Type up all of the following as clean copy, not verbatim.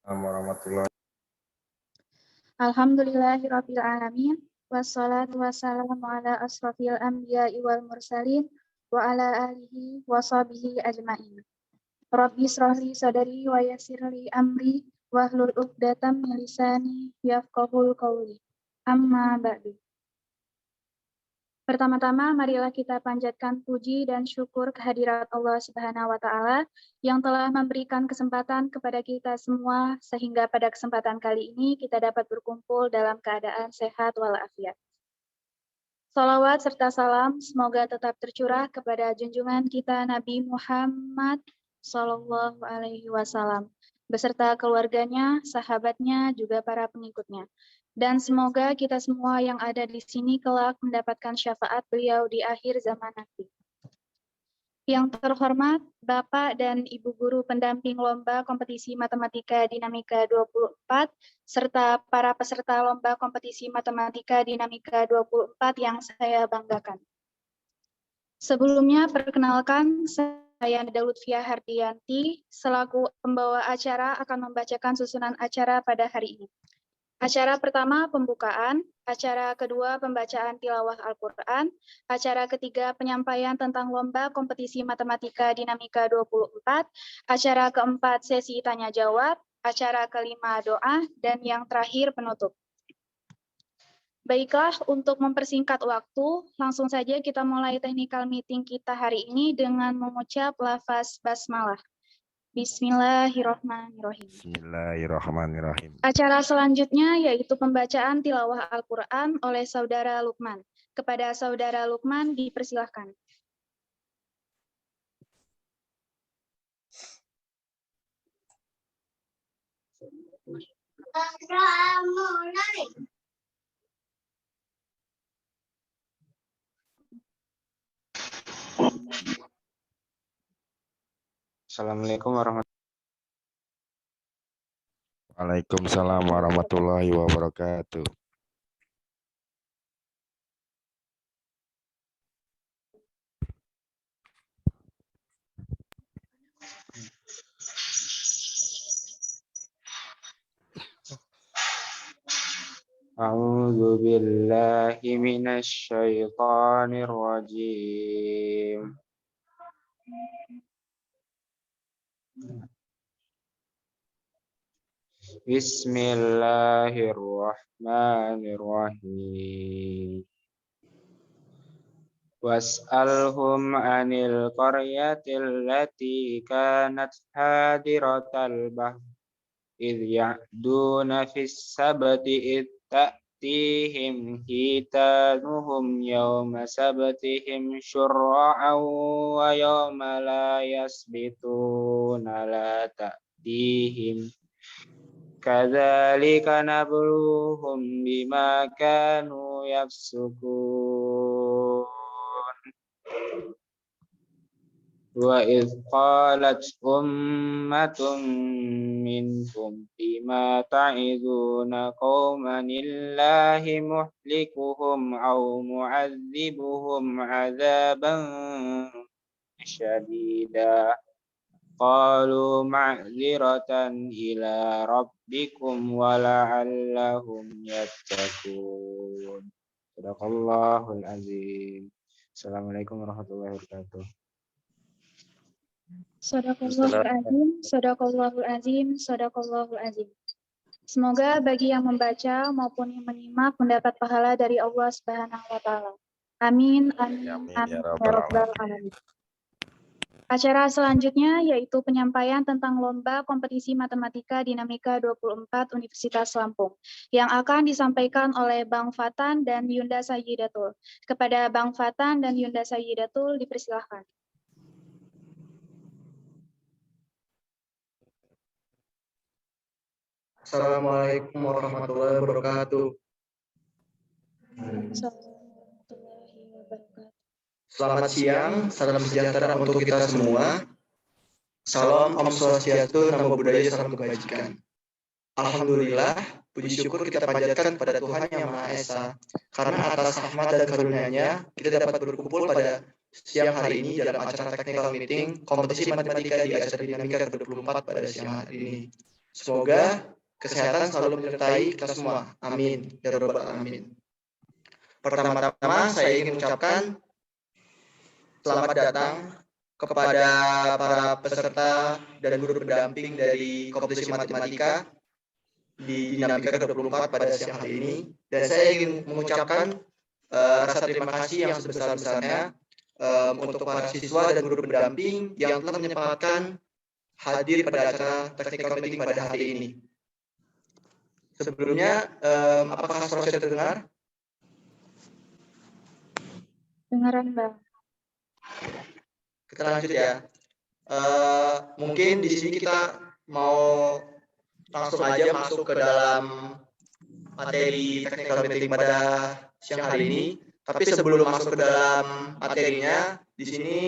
Warahmatullahi. Alhamdulillahirabbil alamin wassalatu wassalamu ala asrofil anbiya'i wal mursalin wa ala alihi wa sahbihi ajmain. Rabbi shrahli sadri wa yassirli amri wahlul 'uqdatam min lisani yafqahul qawli. Amma ba'du. Pertama-tama, marilah kita panjatkan puji dan syukur kehadirat Allah Subhanahu wa Ta'ala yang telah memberikan kesempatan kepada kita semua, sehingga pada kesempatan kali ini kita dapat berkumpul dalam keadaan sehat walafiat. Salawat serta salam semoga tetap tercurah kepada junjungan kita Nabi Muhammad Sallallahu Alaihi Wasallam beserta keluarganya, sahabatnya, juga para pengikutnya. Dan semoga kita semua yang ada di sini kelak mendapatkan syafaat beliau di akhir zaman nanti. Yang terhormat Bapak dan Ibu Guru pendamping lomba kompetisi matematika dinamika 24 serta para peserta lomba kompetisi matematika dinamika 24 yang saya banggakan. Sebelumnya perkenalkan, saya Nida Lutfia Hardianti selaku pembawa acara akan membacakan susunan acara pada hari ini. Acara pertama pembukaan, acara kedua pembacaan tilawah Al-Quran, acara ketiga penyampaian tentang lomba kompetisi matematika dinamika 24, acara keempat sesi tanya jawab, acara kelima doa, dan yang terakhir penutup. Baiklah, untuk mempersingkat waktu, langsung saja kita mulai technical meeting kita hari ini dengan mengucap lafaz basmalah. Bismillahirrahmanirrahim. Bismillahirrahmanirrahim. Acara selanjutnya yaitu pembacaan tilawah Al-Quran oleh Saudara Lukman. Kepada Saudara Lukman dipersilahkan. Assalamualaikum warahmatullahi wabarakatuh. Waalaikumsalam warahmatullahi wabarakatuh. A'udzu billahi minasy syaithanir rajim. Bismillahirrahmanirrahim. Was'alhum 'anil qaryatil lati kanat hadiratal bahr idh ya'duna fis sabti idh ta'tihim hitanuhum yawma sabtihim syur'an wa yawma la yasbituna la ta'tihim kadzalika nabluhum bima kanu yafsukun. Wa idh qalat ummatun minhum bima ta'iduna qauman illahi muhlikuhum aw mu'adzibuhum 'adzaban syadida. Qalu ma'dziratan ila rabbikum wa la'allahum yattaqun. Shadaqallahul azim. Assalamualaikum warahmatullahi wabarakatuh. Shadaqallahul azim, shadaqallahul azim, shadaqallahul azim. Semoga bagi yang membaca maupun yang menyimak mendapat pahala dari Allah Subhanahu wa Ta'ala. Amin, amin, amin, ya rabbal alamin. Acara selanjutnya yaitu penyampaian tentang lomba kompetisi matematika dinamika 24 Universitas Lampung yang akan disampaikan oleh Bang Fatan dan Yunda Sayyidatul. Kepada Bang Fatan dan Yunda Sayyidatul dipersilahkan. Assalamualaikum warahmatullahi wabarakatuh. Selamat siang, salam sejahtera untuk kita semua. Salam Om Swastiastu, Namo Buddhaya, salam kebajikan. Alhamdulillah, puji syukur kita panjatkan pada Tuhan Yang Maha Esa. Karena atas rahmat dan karunia-Nya, kita dapat berkumpul pada siang hari ini dalam acara technical meeting kompetisi matematika di ASR Dinamika ke-24 pada siang hari ini. Semoga kesehatan selalu menyertai kita semua. Amin. Ya Rabbal Alamin. Pertama-tama saya ingin mengucapkan selamat datang kepada para peserta dan guru pendamping dari kompetisi matematika di Dinamika ke-24 pada siang hari ini. Dan saya ingin mengucapkan rasa terima kasih yang sebesar-besarnya untuk para siswa dan guru pendamping yang telah menyempatkan hadir pada acara technical meeting pada hari ini. Sebelumnya, apakah suara saya terdengar? Dengaran, Bang. Kita lanjut ya. Mungkin di sini kita mau langsung aja masuk ke dalam materi technical meeting pada siang hari ini. Tapi sebelum masuk ke dalam materinya, di sini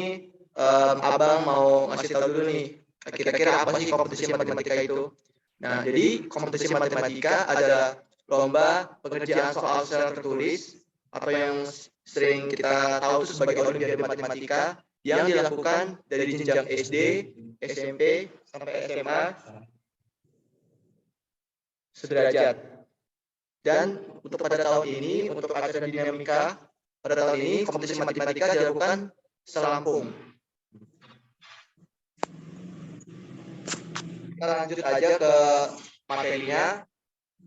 Abang mau ngasih tahu dulu nih, kira-kira apa sih kompetisi matematika itu? Nah, jadi kompetisi matematika adalah lomba pengerjaan soal secara tertulis atau yang sering kita tahu itu sebagai Olimpiade Matematika yang dilakukan dari jenjang SD, SMP, sampai SMA sederajat. Dan untuk pada tahun ini, untuk acara dinamika pada tahun ini, kompetisi matematika dilakukan selampung. Kita lanjut aja ke materinya.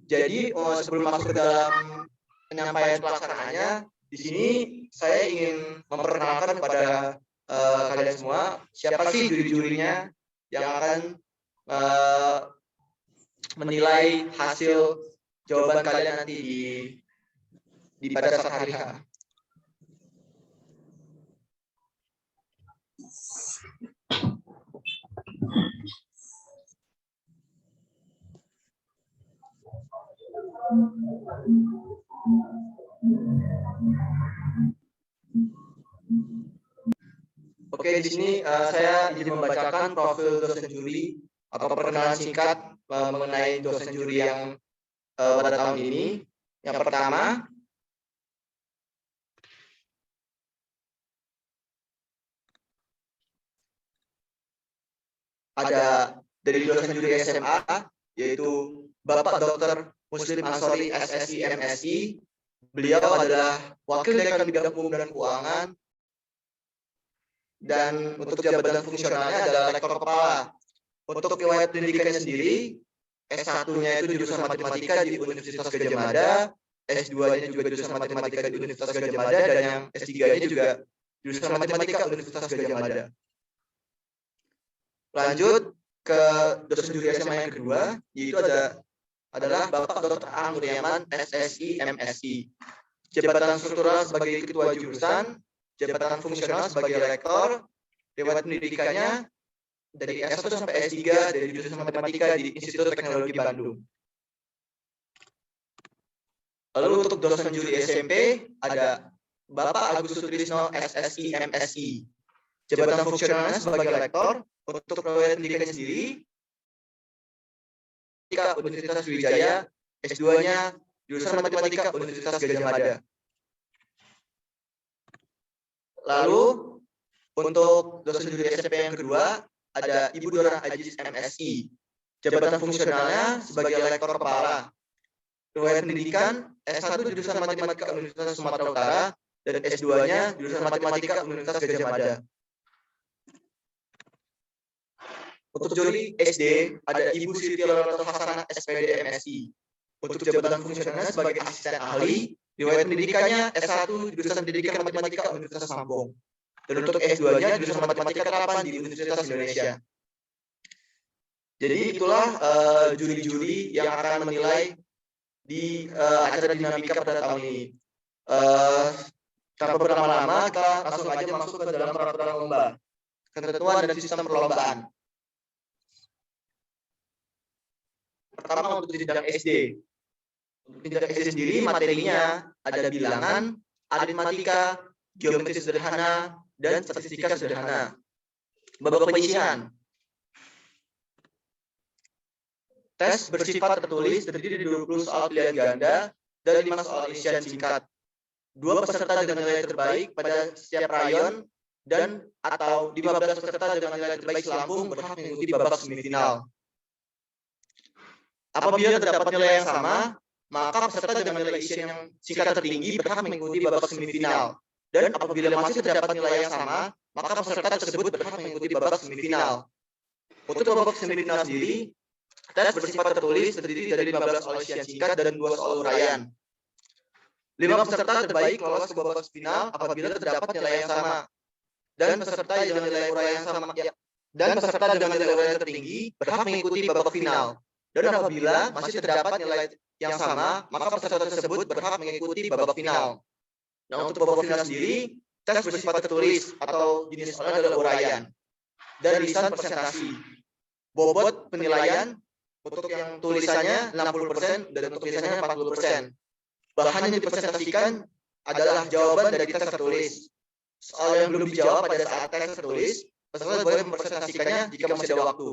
Jadi sebelum masuk ke dalam penyampaian pelaksanaannya, di sini saya ingin memperkenalkan kepada kalian semua siapa sih juri-jurinya yang akan menilai hasil jawaban kalian nanti di pada saat hari H. Oke, di sini saya izin membacakan profil dosen juri atau perkenalan singkat mengenai dosen juri yang pada tahun ini. Yang pertama, ada dari dosen juri SMA, yaitu Bapak Dr. Muslim Ansori SSI MSI. Beliau adalah Wakil Dekan Bidang Umum dan Keuangan. Dan untuk jabatan fungsionalnya adalah Lektor Kepala. Untuk riwayat pendidikannya sendiri, S1-nya itu jurusan Matematika di Universitas Gadjah Mada, S2-nya juga jurusan Matematika di Universitas Gadjah Mada, dan yang S3-nya juga jurusan Matematika Universitas Gadjah Mada. Lanjut ke dosen juri SMA yang kedua, yaitu adalah Bapak Dr. Anggur Yaman SSI MSI. Jabatan struktural sebagai ketua jurusan, jabatan fungsional sebagai rektor, riwayat pendidikannya dari S1 sampai S3 dari jurusan Matematika di Institut Teknologi Bandung. Lalu untuk dosen juri SMP ada Bapak Agus Sutrisno SSI MSI. Jabatan fungsionalnya sebagai rektor, untuk riwayat pendidikannya sendiri Universitas Sriwijaya, S2-nya jurusan Matematika Universitas Gadjah Mada. Lalu untuk dosen juri SMP yang kedua ada Ibu Dora Ajis MSI. Jabatan fungsionalnya sebagai lektor kepala. Riwayat pendidikan S1 jurusan Matematika Universitas Sumatera Utara dan S2-nya jurusan Matematika Universitas Gadjah Mada. Untuk juri SD ada Ibu Siti Lolato Hasanah SPD MSI. Untuk jabatan fungsionalnya sebagai asisten ahli, riwayat pendidikannya S1 jurusan Pendidikan Matematika Universitas Lampung. Dan untuk S2-nya jurusan Matematika Terapan di Universitas Indonesia. Jadi itulah juri-juri yang akan menilai di acara dinamika pada tahun ini. Tanpa berlama-lama, kita langsung aja masuk ke dalam peraturan lomba, ketentuan dan sistem perlombaan. Pertama untuk jenjang SD. Untuk jenjang SD sendiri materinya ada bilangan, aritmatika, geometri sederhana, dan statistika sederhana. Babak penyisihan. Tes bersifat tertulis terdiri dari 20 soal pilihan ganda dan 5 soal isian singkat. 2 peserta dengan nilai terbaik pada setiap rayon dan atau 15 peserta dengan nilai terbaik selampung berhak mengikuti babak semifinal. Apabila terdapat nilai yang sama, maka peserta dengan nilai isian yang singkat tertinggi berhak mengikuti babak semifinal. Dan apabila masih terdapat nilai yang sama, maka peserta tersebut berhak mengikuti babak semifinal. Untuk babak semifinal sendiri, tes bersifat tertulis terdiri dari 15 soal isian singkat dan 2 soal uraian. 5 peserta terbaik lolos ke babak final apabila terdapat nilai yang sama. Dan peserta dengan nilai uraian tertinggi berhak mengikuti babak final. Dan apabila masih terdapat nilai yang sama, maka peserta tersebut berhak mengikuti babak final. Nah, untuk babak final sendiri, tes bersifat tertulis atau jenis soalnya adalah uraian dan lisan presentasi. Bobot penilaian untuk yang tulisannya 60% dan untuk lisannya 40%. Bahan yang dipresentasikan adalah jawaban dari tes tertulis. Soal yang belum dijawab pada saat tes tertulis, peserta boleh mempresentasikannya jika masih ada waktu.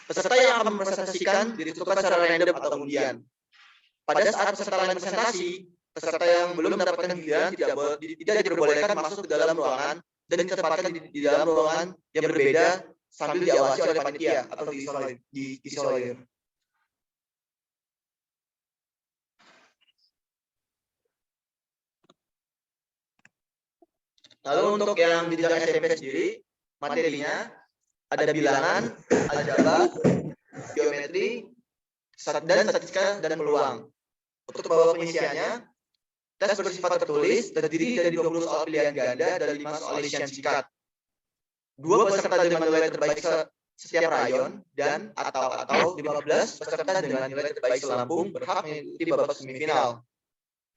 Peserta yang akan mempresentasikan ditentukan secara random atau undian. Pada saat peserta lain presentasi, peserta yang belum mendapatkan giliran tidak diperbolehkan masuk ke dalam ruangan dan ditempatkan di dalam ruangan yang berbeda sambil diawasi oleh panitia atau diisolir. Lalu untuk yang jenjang SMP sendiri, materinya ada bilangan, aljabar, geometri, dan statistika dan peluang. Untuk babak pengisiannya, tes bersifat tertulis terdiri dari 20 soal pilihan ganda dan 5 soal isian singkat. 2 peserta dengan nilai terbaik setiap rayon dan atau 15 peserta dengan nilai terbaik selampung berhak mengikuti babak semifinal.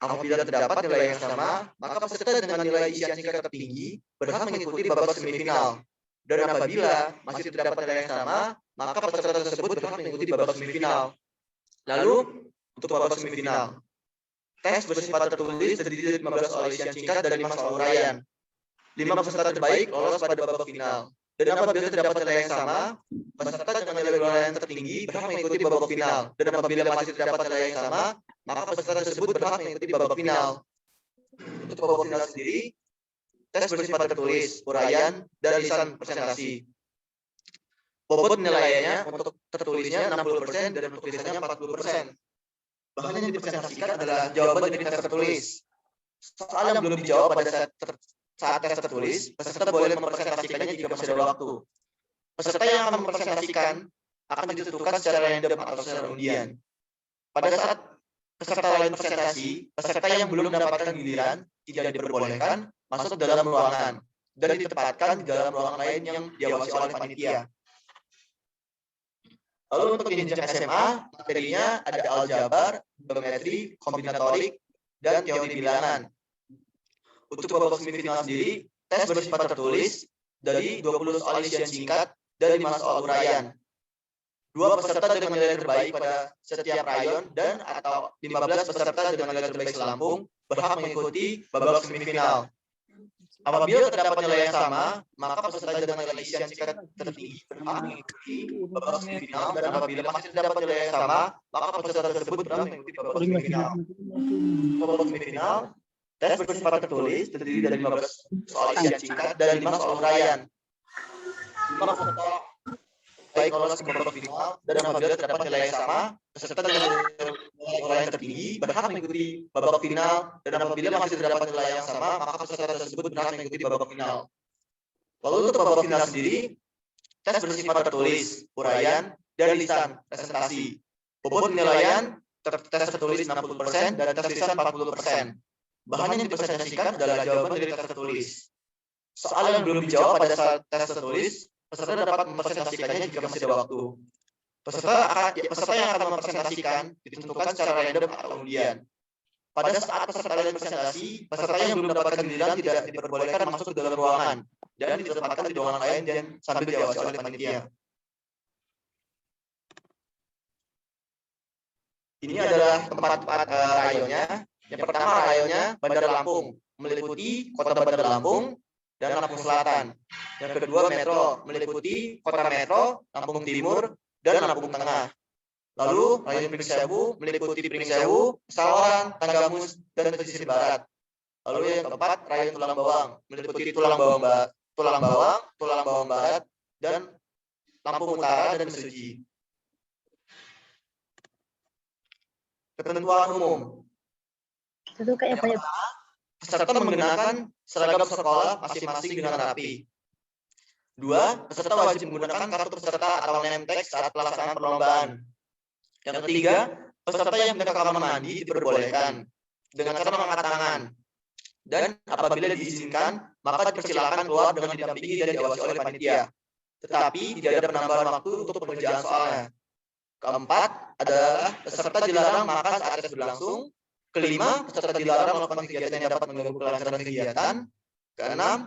Apabila terdapat nilai yang sama, maka peserta dengan nilai isian singkat tertinggi berhak mengikuti babak semifinal. Dan apabila masih terdapat nilai yang sama, maka peserta tersebut berhak mengikuti babak semifinal. Lalu, untuk babak semifinal, tes bersifat tertulis terdiri dari 15 soal isian singkat dan 5 soal uraian. 5 peserta terbaik lolos pada babak final. Dan apabila terdapat nilai yang sama, peserta dengan nilai uraian tertinggi berhak mengikuti babak final. Dan apabila masih terdapat nilai yang sama, maka peserta tersebut berhak mengikuti babak final. Untuk babak final sendiri, tes bersifat tertulis, uraian, dan lisan presentasi. Bobot penilaiannya untuk tertulisnya 60% dan untuk lisannya 40%. Bahan yang dipresentasikan adalah jawaban dari tes tertulis. Soal yang belum dijawab pada saat tes tertulis, peserta boleh mempresentasikannya jika masih ada waktu. Peserta yang akan mempresentasikan akan ditentukan secara random atau secara undian. Pada saat peserta lain presentasi, peserta yang belum mendapatkan giliran tidak diperbolehkan masuk ke dalam ruangan dan ditempatkan di dalam ruangan lain yang diawasi oleh panitia. Lalu untuk jenjang SMA, materinya ada aljabar, geometri, kombinatorik, dan teori bilangan. Untuk babak semifinal sendiri, tes bersifat tertulis dari 20 soal isian singkat dan 5 soal uraian. 2 peserta dengan nilai terbaik pada setiap rayon dan atau 15 peserta dengan nilai terbaik selampung berhak mengikuti babak semifinal. Apabila terdapat nilai yang sama, maka peserta dengan nilai isian singkat tertinggi berhak mengikuti babak semifinal dan apabila masih terdapat nilai yang sama, maka peserta tersebut berhak mengikuti babak semifinal. Babak semifinal, tes bersifat tertulis terdiri dari 15 soal isian singkat dan 5 soal uraian. 5 peserta baik lolos ke babak final dan apabila terdapat nilai yang sama, peserta dengan nilai uraian tertinggi berhak mengikuti babak final dan apabila masih terdapat nilai yang sama, maka peserta tersebut berhak mengikuti babak final. Lalu untuk babak final sendiri, tes bersifat tertulis, uraian, dan lisan presentasi. Bobot penilaian tes tertulis 60% dan tes lisan 40%. Bahan yang dipresentasikan adalah jawaban dari tes tertulis. Soal yang belum dijawab pada saat tes tertulis, peserta dapat mempresentasikannya jika masih ada waktu. Peserta yang akan mempresentasikan ditentukan secara random atau undian. Pada saat peserta lain presentasi, peserta yang belum mendapatkan giliran tidak diperbolehkan masuk ke dalam ruangan dan ditempatkan di ruangan lain dan sambil diawasi oleh panitia. Ini adalah tempat-tempat rayonnya. Yang pertama rayonnya Bandar Lampung, meliputi Kota Bandar Lampung dan Lampung Selatan. Yang kedua metro, meliputi Kota Metro, Lampung Timur, dan Lampung Tengah. Lalu rayon Pringsewu meliputi Pringsewu, Sawarang, Tanggamus, dan pesisir barat. Lalu yang keempat rayon Tulang Bawang, meliputi Tulang Bawang Barat, dan Lampung Utara dan Mesuji. Ketentuan umum. Yang pertama, peserta menggunakan seragam sekolah masing-masing dengan rapi. 2. Peserta wajib menggunakan kartu peserta atau name tag saat pelaksanaan perlombaan. Yang ketiga, peserta yang hendak ke kamar mandi diperbolehkan dengan cara mengangkat tangan. Dan apabila diizinkan, maka dipersilakan keluar dengan didampingi dan diawasi oleh panitia. Tetapi tidak ada penambahan waktu untuk pengerjaan soalnya. Keempat adalah peserta dilarang makan saat tes berlangsung. Kelima, peserta dilarang melakukan kegiatan yang dapat mengganggu kelancaran kegiatan. Keenam,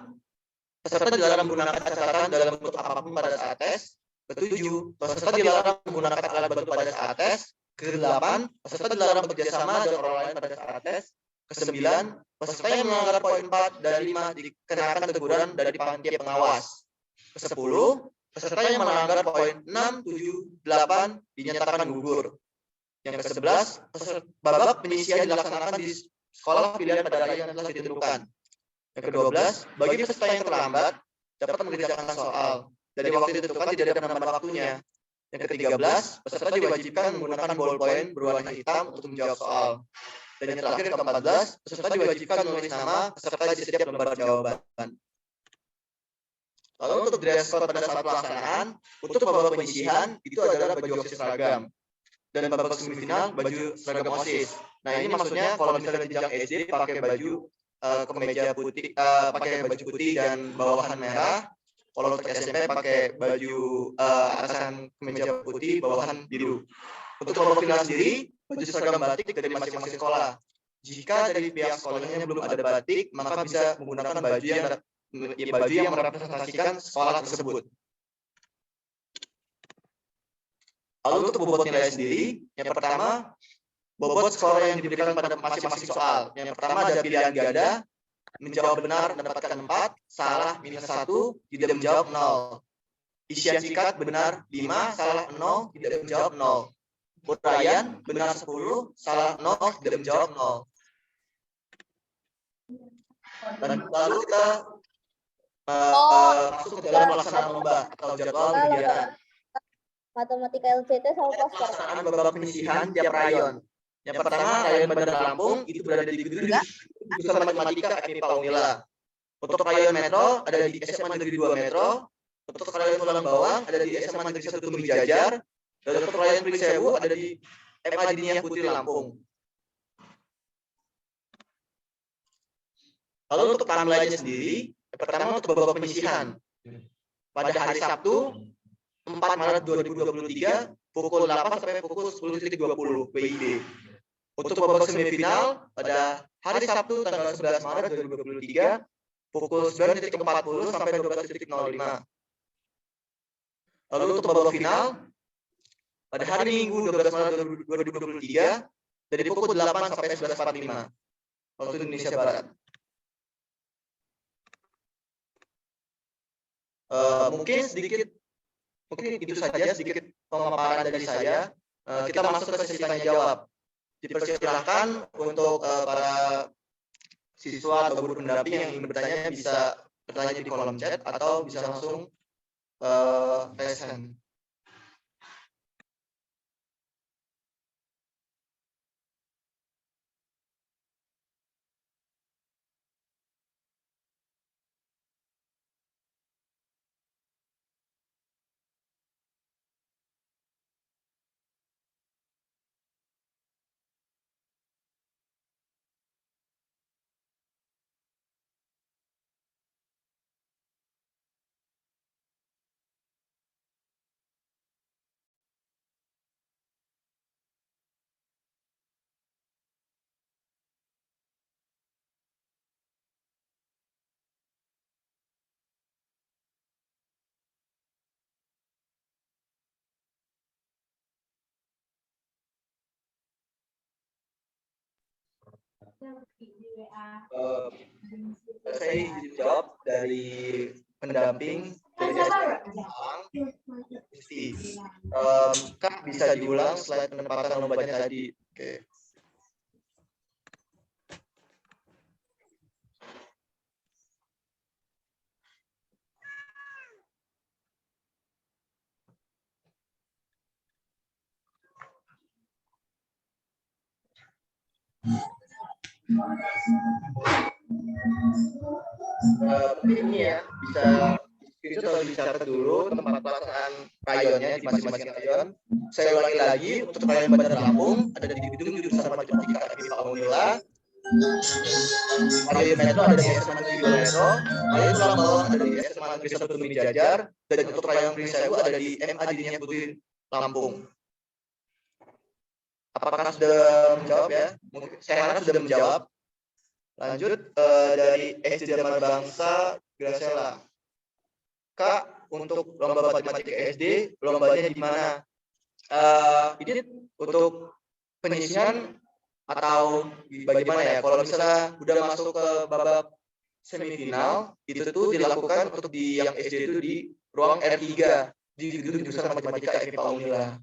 peserta dilarang menggunakan catatan dalam bentuk apapun pada saat tes. Ketujuh, peserta dilarang menggunakan alat bantu pada saat tes. Kedelapan, peserta dilarang bekerjasama dengan orang lain pada saat tes. Kesembilan, peserta yang melanggar poin 4 dan 5 dikenakan teguran dari panitia pengawas. Kesepuluh, peserta yang melanggar poin 6, 7, 8 dinyatakan gugur. Yang ke-11, babak penyisian dilaksanakan di sekolah pilihan pada hari yang telah ditentukan. Yang ke-12, bagi peserta yang terlambat dapat mengerjakan soal. Dari waktu ditentukan tidak ada penambahan waktunya. Yang ke-13, peserta diwajibkan menggunakan ballpoint berwarna hitam untuk menjawab soal. Dan yang terakhir ke-14, peserta diwajibkan menulis nama peserta di setiap lembar jawaban. Lalu untuk dress code pada saat pelaksanaan, untuk babak penyisihan itu adalah baju OSIS seragam. Dan babak semifinal baju seragam OSIS. Nah ini maksudnya kalau misalnya di jenjang SD pakai baju kemeja putih, pakai baju putih dan bawahan merah. Kalau untuk SMP pakai baju atasan kemeja putih, bawahan biru. Untuk babak final sendiri, baju seragam batik dari masing-masing sekolah. Jika dari pihak sekolahnya belum ada batik, maka bisa menggunakan baju yang merepresentasikan sekolah tersebut. Lalu untuk bobot nilai sendiri, yang pertama, bobot skor yang diberikan pada masing-masing soal. Yang pertama ada pilihan ganda, menjawab benar mendapatkan 4, salah -1, tidak menjawab 0. Isian singkat benar 5, salah 0, tidak menjawab 0. Uraian benar 10, salah 0, tidak menjawab 0. Dan lalu kita masuk ke dalam pelaksanaan lomba atau jadwal kegiatan. Matematika LCT sama poster. Pelaksanaan babak penyisihan tiap rayon. Yang pertama, rayon Bandar Lampung itu berada di gedung jurusan Matematika FMIPA Unila. Untuk rayon Metro ada di SMA Negeri 2 Metro. Untuk rayon Tulang Bawang ada di SMA Negeri 1 Tumi Jajar. Dan untuk rayon Pring Sewu ada di MA Diniyah Putri Lampung. Lalu untuk timeline-nya sendiri, yang pertama untuk babak penyisihan. Pada hari Sabtu 4 Maret 2023 pukul 8 sampai pukul 10.20 WIB. Untuk babak semifinal pada hari Sabtu tanggal 11 Maret 2023 pukul 9.40 sampai 12.05. Lalu untuk babak final pada hari Minggu 12 Maret 2023 dari pukul 8 sampai 11.45 waktu Indonesia Barat. Mungkin itu saja sedikit pemaparan dari saya. Kita masuk ke sesi tanya jawab. Dipersilahkan untuk para siswa atau guru pendamping yang ingin bertanya bisa bertanya di kolom chat atau bisa langsung raise hand. Saya dijawab dari pendamping dari Kak bisa diulang slide penempatan lombanya tadi. Oke. Ini ya bisa itu harus dicatat dulu tempat pelaksanaan rayonnya di masing-masing rayon. Saya ulangi lagi untuk rayon Bandar Lampung ada di gedung jurusan matematika FIPA Unila. Rayon Metro ada di SMA Negeri 2 Metro. Rayon Tulang Bawang ada di SMA Negeri 1 Tumi Jajar. Dan untuk rayon Risewu ada di MA Dinia Putri Lampung. Apakah sudah menjawab ya? Mungkin saya harap sudah menjawab. Lanjut dari SD Dharma Bangsa Gracela. Kak, untuk lomba matematika SD, lombanya di mana? Ini untuk penyisian atau bagaimana ya? Kalau misalnya udah masuk ke babak semifinal, itu tuh dilakukan untuk di yang SD itu di ruang R3 di gedung jurusan matematika FIPA Unila.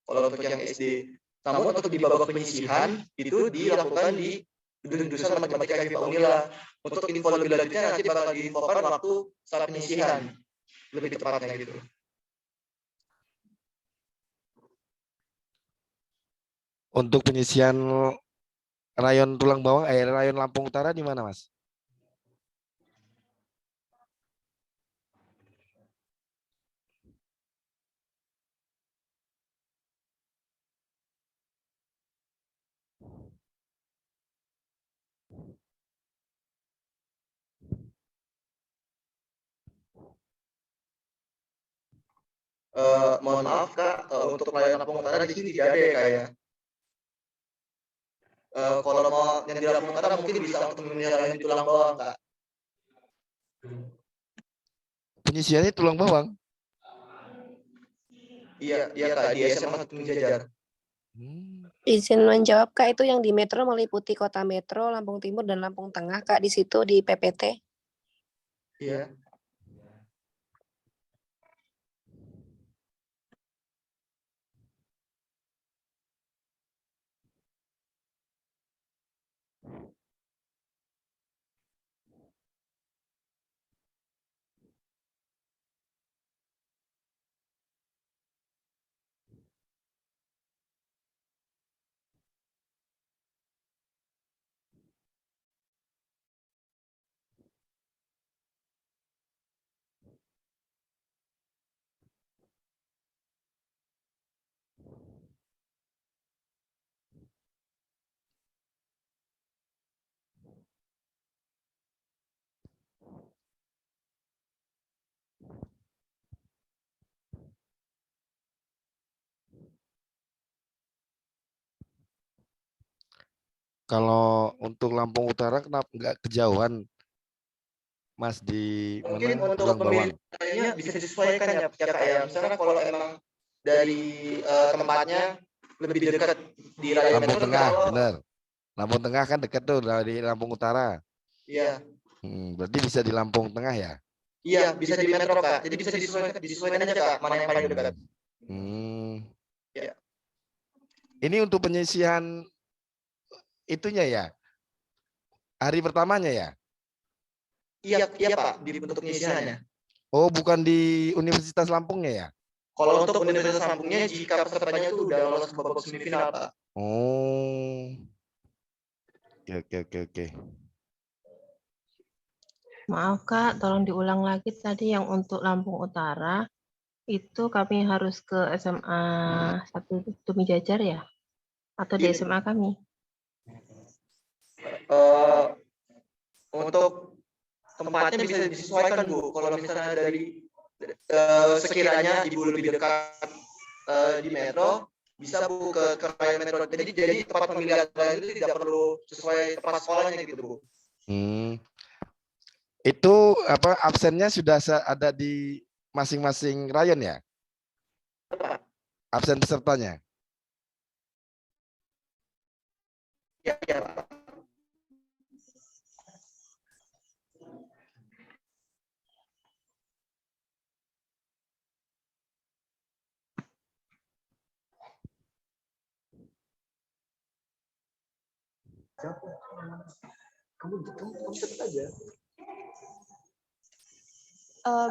Kalau untuk yang SD, namun untuk di babak penyisihan itu dilakukan di gedung jurusan matematika FIPA Unila. Untuk info lebih lanjutnya nanti bakal diinfokan waktu saat penyisihan. Lebih tepatnya gitu. Untuk penyisian rayon Tulang Bawang, rayon Lampung Utara di mana, Mas? Mohon maaf Kak, untuk rayon Lampung Utara di sini tidak ada ya Kak ya. Kalau mau yang di Lampung Utara mungkin bisa untuk rayon Tulang Bawang Kak. Penyisiannya Tulang Bawang? Iya Kak, di SMA 1 Tumi Jajar. Izin menjawab Kak, itu yang di Metro meliputi Kota Metro, Lampung Timur dan Lampung Tengah Kak, di situ di PPT. Iya. Kalau untuk Lampung Utara kenapa nggak kejauhan, Mas, di Mungkin mana? untuk Tulang Bawang. pemilihannya bisa disesuaikan ya Kak ya. Misalnya kalau emang dari tempatnya lebih dekat di rayon Lampung Metro, Tengah, bener. Lampung Tengah kan dekat tuh dari Lampung Utara. Iya. Berarti bisa di Lampung Tengah ya? Iya, bisa di Metro Kak. Jadi bisa disesuaikan aja Kak, mana yang paling dekat. Ya. Ini untuk penyisihan itunya ya? Hari pertamanya ya? Iya Pak, untuk penyisihannya. Oh, bukan di Universitas Lampungnya ya? Kalau untuk Universitas Lampungnya, jika pesertanya itu udah lolos ke babak semifinal Pak. Oh. Oke. Maaf Kak, tolong diulang lagi tadi yang untuk Lampung Utara, itu kami harus ke SMA 1 Tumi Jajar ya? Atau di SMA kami? Untuk tempatnya bisa disesuaikan Bu. Kalau misalnya dari sekiranya Ibu lebih dekat di Metro, bisa Bu ke rayon Metro. Jadi tempat pemilihan rayon itu tidak perlu sesuai tempat sekolahnya gitu Bu. Itu apa absennya sudah ada di masing-masing rayon ya? Absen pesertanya? Ya Pak. Kamu cepet aja.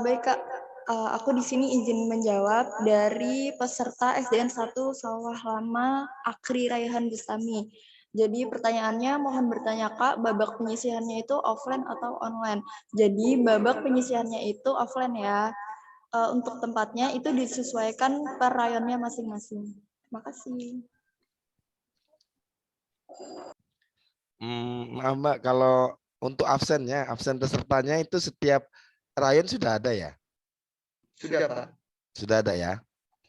Baik Kak, aku di sini izin menjawab dari peserta SDN 1 Sawah Lama Akri Raihan Bustami. Jadi pertanyaannya mohon bertanya Kak, babak penyisihannya itu offline atau online? Jadi babak penyisihannya itu offline ya. Untuk tempatnya itu disesuaikan per rayonnya masing-masing. Terima kasih. Maaf Mbak, kalau untuk absennya, absen pesertanya itu setiap rayon sudah ada ya? Sudah, Pak. Sudah ada ya?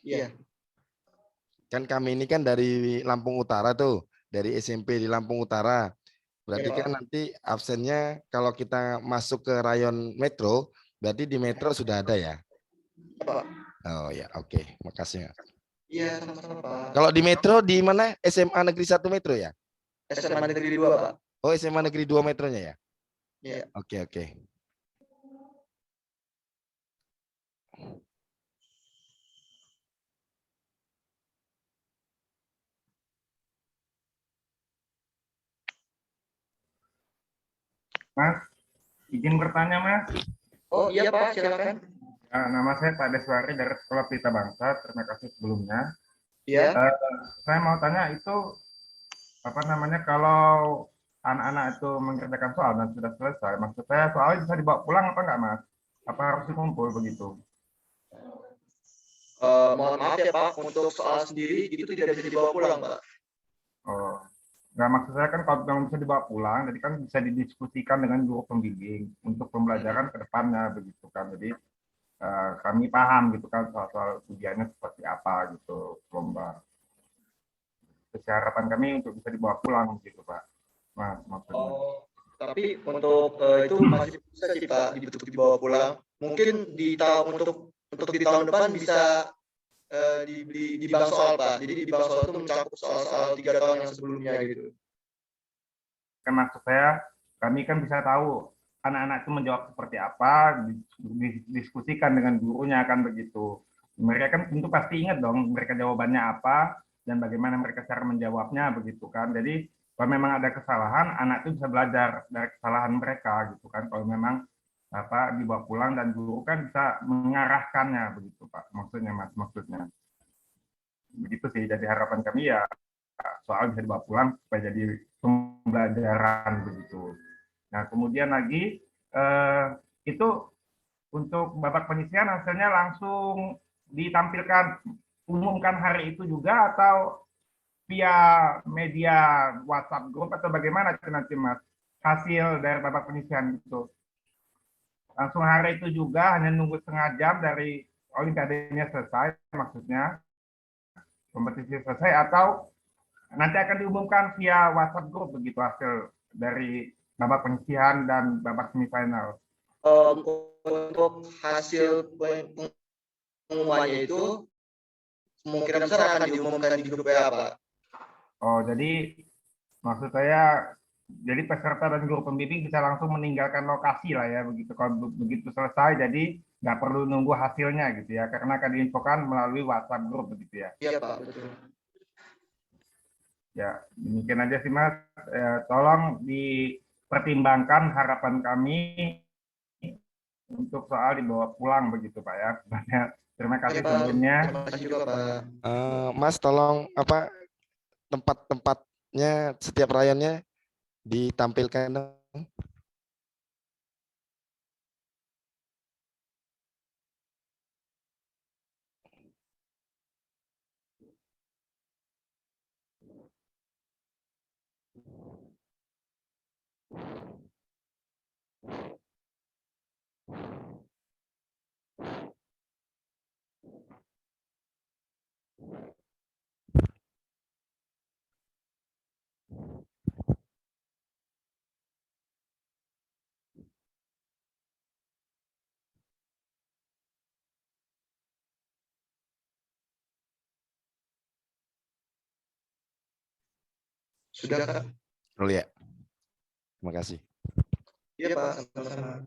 Iya. Kan kami ini kan dari Lampung Utara tuh, dari SMP di Lampung Utara. Berarti Iya, kan Pak. nanti absennya kalau kita masuk ke rayon metro, berarti di metro sudah ada ya? Pak. Oh ya, oke. Makasih. Iya, sama-sama, Pak. Kalau di metro di mana? SMA Negeri 1 Metro ya? SMA Negeri 2, Pak. Oh, SMA Negeri 2 Metronya ya? Iya. Oke, oke. Mas, izin bertanya, Mas. Oh iya, Pak, silakan. Nama saya Pak Deswari dari Sekolah Pelita Bangsa. Terima kasih sebelumnya. Iya. Saya mau tanya itu apa namanya kalau anak-anak itu mengerjakan soal dan sudah selesai, maksud saya soalnya bisa dibawa pulang apa enggak, Mas? Apa harus dikumpul begitu? Mohon maaf ya Pak, untuk soal sendiri itu tidak bisa dibawa pulang, Pak. Oh, nggak, maksud saya kan kalau memang bisa dibawa pulang, jadi kan bisa didiskusikan dengan guru pembimbing untuk pembelajaran ke depannya begitu kan. Jadi kami paham gitu kan soal ujiannya seperti apa gitu lomba. Terus harapan kami untuk bisa dibawa pulang gitu Pak. Mas, maksudnya. Oh, tapi untuk itu masih bisa sih Pak dibawa pulang. Mungkin di tahun untuk di tahun depan bisa di bank soal Pak. Jadi di bank soal itu mencakup soal-soal 3 tahun yang sebelumnya gitu. Kan maksud saya kami kan bisa tahu anak-anak itu menjawab seperti apa, diskusikan dengan gurunya kan begitu. Mereka kan tentu pasti ingat dong mereka jawabannya apa dan bagaimana mereka cara menjawabnya begitu kan. Jadi kalau memang ada kesalahan, anak itu bisa belajar dari kesalahan mereka gitu kan. Kalau memang apa dibawa pulang dan guru kan bisa mengarahkannya begitu Pak. Maksudnya Mas, maksudnya. Begitu sih. Jadi harapan kami ya soal bisa dibawa pulang supaya jadi pembelajaran begitu. Nah, kemudian lagi itu untuk babak penyisihan hasilnya langsung ditampilkan, umumkan hari itu juga atau via media WhatsApp grup atau bagaimana nanti Mas hasil dari babak penyisihan itu? Langsung hari itu juga hanya nunggu setengah jam dari olimpiadenya selesai maksudnya kompetisi selesai atau nanti akan diumumkan via WhatsApp group begitu hasil dari babak penyisihan dan babak semifinal. Untuk hasil pengumumannya itu kemungkinan besar akan diumumkan di grup WA Pak. Oh, jadi maksud saya jadi peserta dan guru pembimbing bisa langsung meninggalkan lokasi lah ya begitu. Kalau begitu selesai jadi nggak perlu nunggu hasilnya gitu ya karena akan diinfokan melalui WhatsApp group begitu ya. Iya Pak, betul. Ya, demikian aja sih Mas. Tolong dipertimbangkan harapan kami untuk soal dibawa pulang begitu Pak ya. Terima kasih Iya, Pak. sebelumnya. Terima kasih juga Pak. Mas tolong apa tempat-tempatnya setiap rayonnya ditampilkan dong. Sudah Kak? Oh ya. Terima kasih. Iya Pak, sama-sama.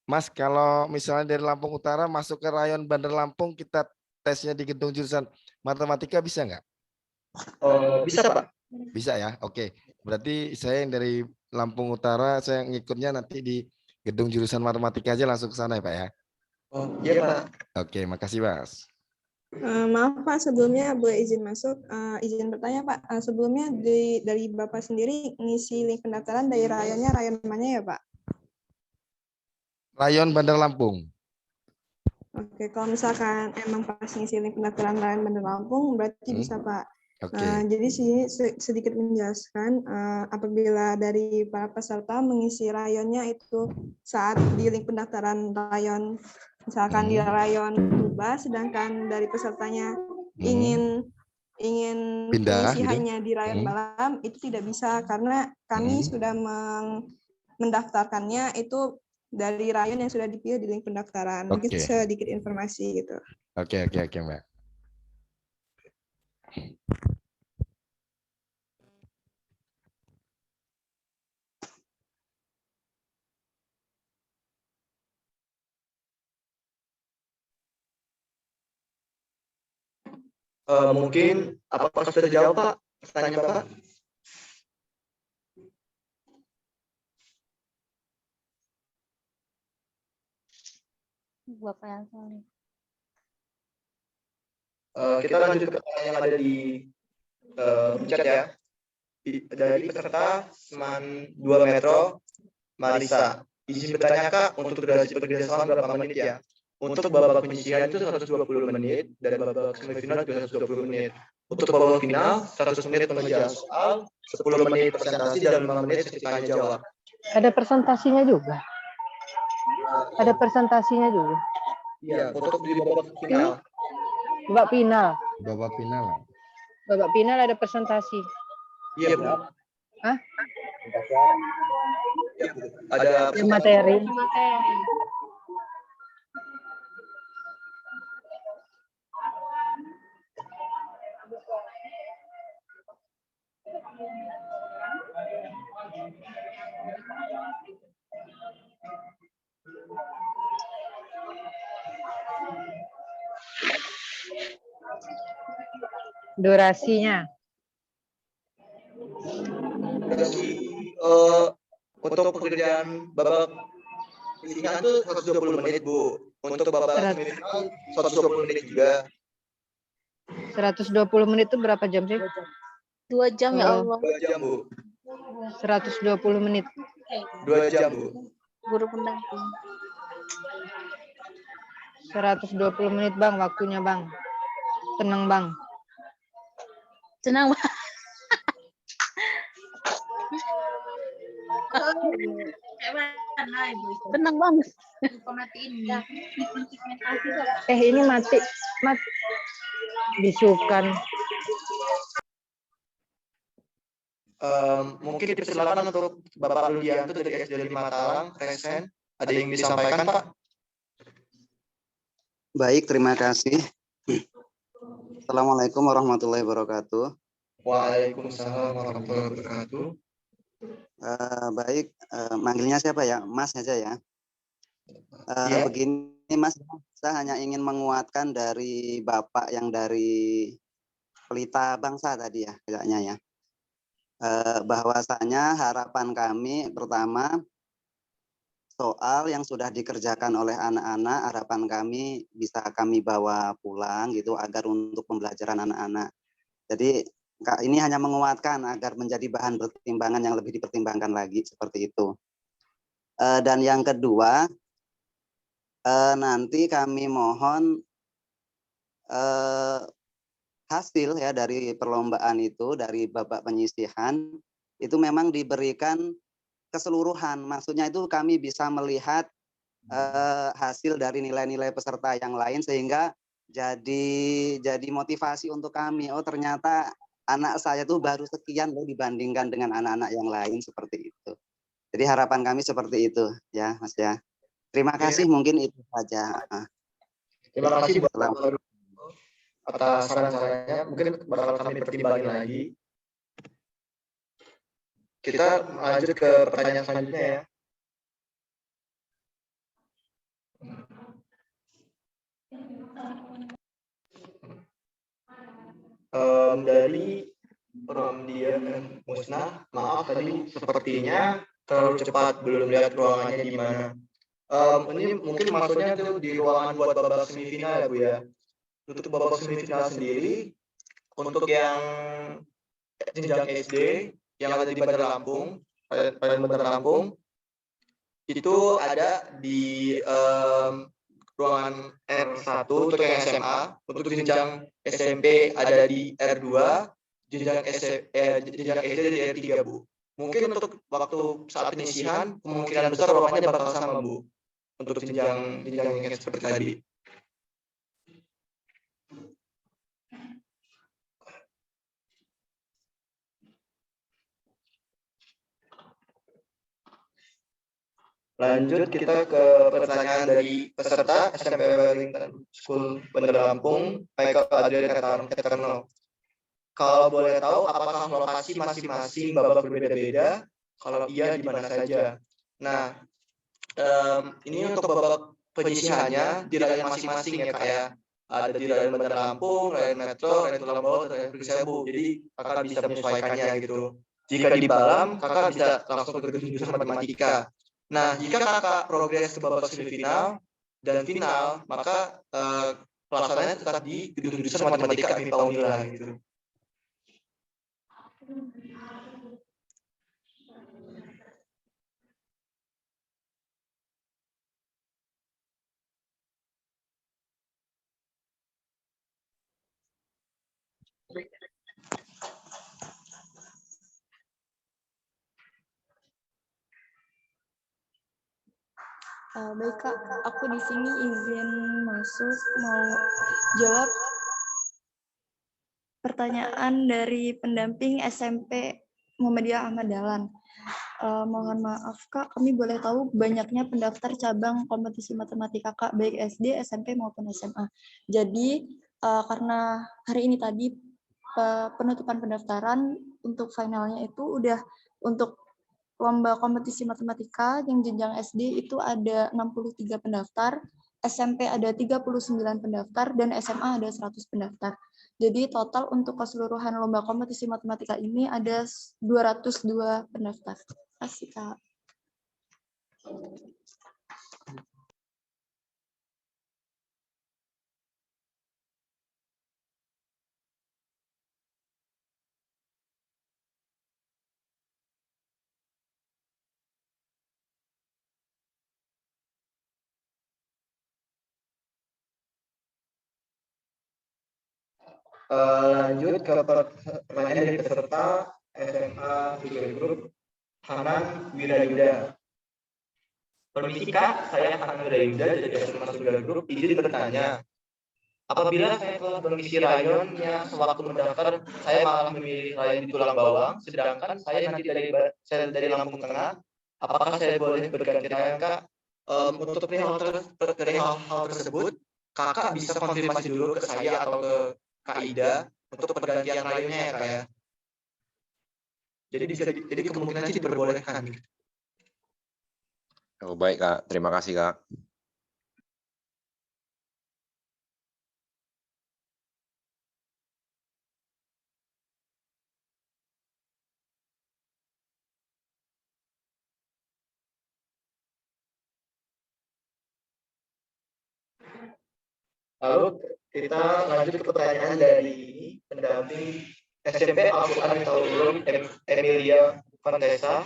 Mas, kalau misalnya dari Lampung Utara masuk ke rayon Bandar Lampung, kita tesnya di gedung jurusan matematika bisa nggak? Bisa Pak. Bisa ya, oke. Berarti saya yang dari Lampung Utara, saya ngikutnya nanti di gedung jurusan matematika aja langsung ke sana ya Pak ya. Iya Pak. Oke, makasih Mas. Maaf Pak, sebelumnya boleh izin masuk, izin bertanya Pak. Sebelumnya dari Bapak sendiri ngisi link pendaftaran dari rayonnya rayon mana ya Pak? Rayon Bandar Lampung. Oke, kalau misalkan emang pas ngisi link pendaftaran rayon Bandar Lampung, berarti bisa Pak. Oke. Jadi sini sedikit menjelaskan, apabila dari para peserta mengisi rayonnya itu saat di link pendaftaran rayon, misalkan di rayon Tuba, sedangkan dari pesertanya ingin Pindah, mengisi gitu. hanya di rayon Balam, itu tidak bisa karena kami sudah mendaftarkannya itu dari rayon yang sudah dipilih di link pendaftaran. Mungkin Oke. sedikit informasi gitu. Oke, Mbak. Mungkin apakah sudah terjawab Pak pertanyaan Bapak? Bapak yang salah. Kita lanjut ke pertanyaan yang ada di chat ya. Dari peserta SMAN 2 Metro, Marisa. Izin bertanya Kak, untuk durasi pergeseran berapa menit ya? Untuk babak penyisihan itu 120 menit, dan babak semifinal juga 120 menit. Untuk babak final, 100 menit pengerjaan soal, 10 menit presentasi, dan 5 menit sesi tanya jawab. Ada presentasinya juga? Ada presentasinya juga? Iya, untuk di babak final. Babak final? Babak final. Babak final ada presentasi? Iya, Bu. Hah? Ada materi. Durasinya? Untuk pekerjaan babak penyisihan itu 120 menit, Bu. Untuk babak semifinal 120 menit juga. 120 menit itu berapa jam sih? 2 jam ya Allah. 2 jam, Bu. 120 menit. 2 jam, Bu. Guru pendamping. 120 menit Bang, waktunya Bang. Tenang Bang. Tenang Bang. Tenang Bang. Ini mati. Bisukan. Mungkin dipersilakan untuk Bapak Ludianto dari SD 5 Matalang, Resen. Ada yang disampaikan, Pak? Baik, terima kasih. Assalamualaikum warahmatullahi wabarakatuh. Waalaikumsalam warahmatullahi wabarakatuh. Baik, manggilnya siapa ya? Mas aja ya. Begini Mas, saya hanya ingin menguatkan dari Bapak yang dari Pelita Bangsa tadi ya, kayaknya ya. Bahwasanya harapan kami pertama soal yang sudah dikerjakan oleh anak-anak, harapan kami bisa kami bawa pulang gitu agar untuk pembelajaran anak-anak. Jadi ini hanya menguatkan agar menjadi bahan pertimbangan yang lebih dipertimbangkan lagi seperti itu. Dan yang kedua, nanti kami mohon hasil ya dari perlombaan itu, dari babak penyisihan itu memang diberikan keseluruhan. Maksudnya itu kami bisa melihat hasil dari nilai-nilai peserta yang lain sehingga jadi motivasi untuk kami. Oh ternyata anak saya tuh baru sekian loh dibandingkan dengan anak-anak yang lain seperti itu. Jadi harapan kami seperti itu ya Mas ya. Terima kasih, mungkin itu saja. Terima kasih Bapak atas saran-sarannya. Mungkin bakal kami pertimbangkan lagi. Kita lanjut ke pertanyaan selanjutnya ya. Dari Romdia dan Musnah, maaf tadi sepertinya terlalu cepat, belum lihat ruangannya di mana. Ini mungkin maksudnya tuh di ruangan buat babak semifinal ya Bu ya. Untuk babak semifinal sendiri, untuk yang jenjang SD yang ada di Bandar Lampung, Bandar Lampung, itu ada di ruangan R1 untuk yang SMA, untuk jenjang SMP ada di R2, jenjang SD di R3 Bu. Mungkin untuk waktu saat penyisihan kemungkinan besar ruangannya bakal sama Bu. Untuk jenjang yang seperti tadi. Lanjut kita ke pertanyaan dari peserta SMP Wellington School Bandar Lampung, Michael Adrian Eterno. Kalau boleh tahu apakah lokasi masing-masing babak berbeda-beda? Kalau iya di mana saja? Nah, ini untuk babak penyisihannya di rayon masing-masing ya Kak ya. Ada di rayon Bandar Lampung, rayon Metro, rayon Tulang Bawah, rayon Persebu. Jadi kakak bisa menyesuaikannya gitu. Jika di Balam, kakak bisa langsung ke gedung jurusan matematika. Nah, jika kakak progres ke babak semifinal dan final, maka pelaksanaannya tetap di gedung jurusan matematika FIPA Unila gitu. Baik Kak, aku di sini izin masuk mau jawab pertanyaan dari pendamping SMP Muhammadiyah Ahmad Dahlan. Mohon maaf Kak, kami boleh tahu banyaknya pendaftar cabang kompetisi matematika Kak, baik SD, SMP maupun SMA. Jadi karena hari ini tadi penutupan pendaftaran untuk finalnya itu udah untuk lomba kompetisi matematika yang jenjang SD itu ada 63 pendaftar, SMP ada 39 pendaftar, dan SMA ada 100 pendaftar. Jadi total untuk keseluruhan lomba kompetisi matematika ini ada 202 pendaftar. Terima kasih Kak. Lanjut ke pertanyaan dari peserta SMA 3 Group, Hanan Wirayuda. Permisi Kak, saya Hanan Wirayuda dari SMA 3 Group, izin bertanya. Apabila saya telah mengisi rayonnya sewaktu mendaftar, saya malah memilih rayon di Tulang Bawang, sedangkan saya nanti dari Lampung Tengah, apakah saya boleh berganti rayon Kak? Untuk hal tersebut, kakak bisa konfirmasi dulu ke saya atau ke Kak Ida untuk pergantian rayonnya ya Kak ya. Jadi kemungkinan sih diperbolehkan. Oh, baik Kak, terima kasih Kak. Lalu kita lanjut ke pertanyaan dari pendamping SMP Al-Quran Taulum Emilia Fantesa.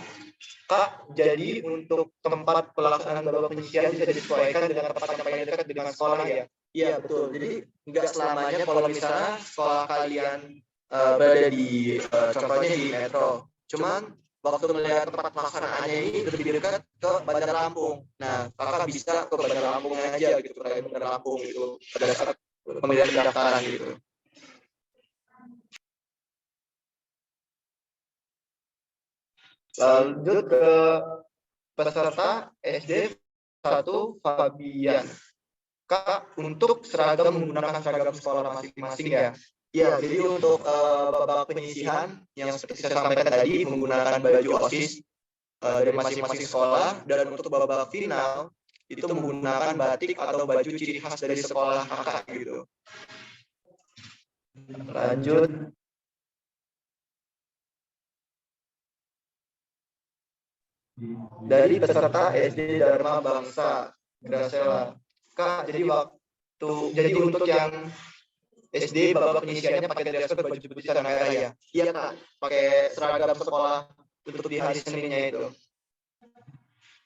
Kak, jadi untuk tempat pelaksanaan babak penyisihan bisa disesuaikan dengan tempat yang paling dekat dengan sekolah ya? Iya betul. Jadi nggak selamanya kalau misalnya sekolah kalian berada di contohnya di Metro. Cuman waktu melihat tempat pelaksanaannya ini lebih dekat ke Bandar Lampung. Nah, kakak bisa ke Bandar Lampung aja gitu, ke Bandar Lampung gitu pada saat pemilihan pendaftaran gitu. Lanjut ke peserta SD 1 Fabian. Kak, untuk seragam menggunakan seragam sekolah masing-masing ya. Ya, jadi untuk babak penyisihan yang seperti saya sampaikan tadi menggunakan baju OSIS dari masing-masing sekolah, dan untuk babak final itu menggunakan batik atau baju ciri khas dari sekolah kakak gitu. Lanjut dari peserta SD Dharma Bangsa Grasela. Kak, jadi untuk yang SD babak penyisiannya pakai dress code baju putih celana merah ya? Iya Kak, pakai seragam sekolah untuk di hari Seninnya itu.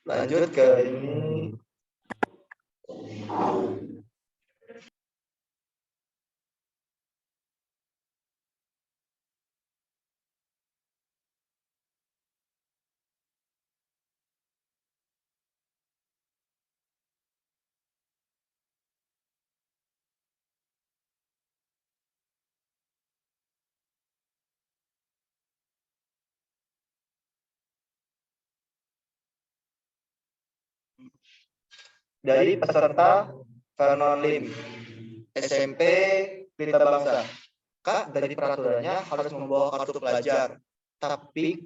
Lanjut ke ini. Dari peserta Vernon Lim, SMP Pelita Bangsa. Kak, dari peraturannya harus membawa kartu pelajar. Tapi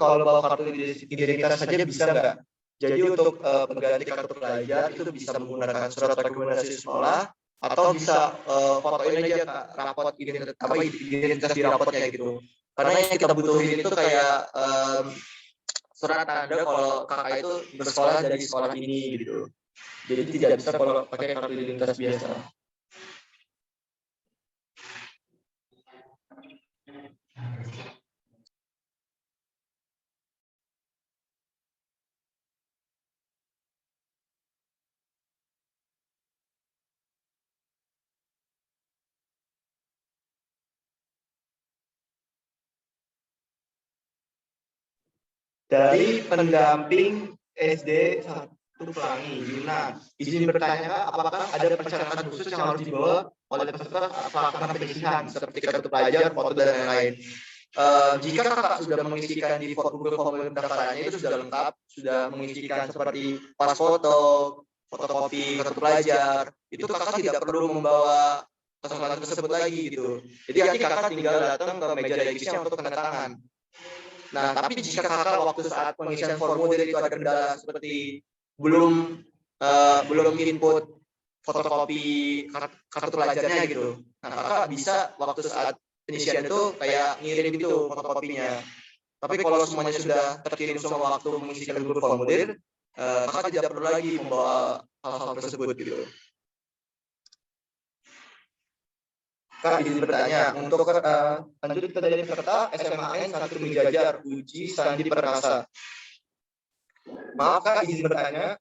kalau bawa kartu identitas saja bisa nggak? Jadi untuk pengganti kartu pelajar itu bisa menggunakan surat rekomendasi sekolah atau bisa fotoin aja Kak, rapot identitas di rapotnya gitu. Karena yang kita butuhin itu kayak surat tanda kalau kakak itu bersekolah dari sekolah ini gitu. Jadi tidak bisa kalau pakai kartu identitas biasa. Dari pendamping SD 1 Pelangi, Yuna, izin bertanya apakah ada persyaratan khusus yang harus dibawa oleh peserta pelaksanaan penyisihan seperti kartu pelajar, foto dan lain-lain. Jika kakak sudah mengisikan di Google formulir pendaftarannya itu sudah lengkap, sudah mengisikan seperti pas foto, fotokopi kartu pelajar, itu kakak tidak perlu membawa persyaratan tersebut lagi gitu. Jadi nanti kakak tinggal datang ke meja registrasi untuk tanda tangan. Nah, tapi jika kakak waktu saat pengisian formulir itu ada kendala seperti belum input fotokopi kartu pelajarnya gitu. Nah, kakak bisa waktu saat penyisian itu kayak ngirim gitu fotokopinya. Tapi kalau semuanya sudah terkirim semua waktu mengisikan Google formulir, kakak tidak perlu lagi membawa hal-hal tersebut gitu. Kak, izin bertanya, untuk lanjut ke dari peserta SMAN 1 Mijajar, Uji Sandi Perkasa. Maaf Kak, izin bertanya,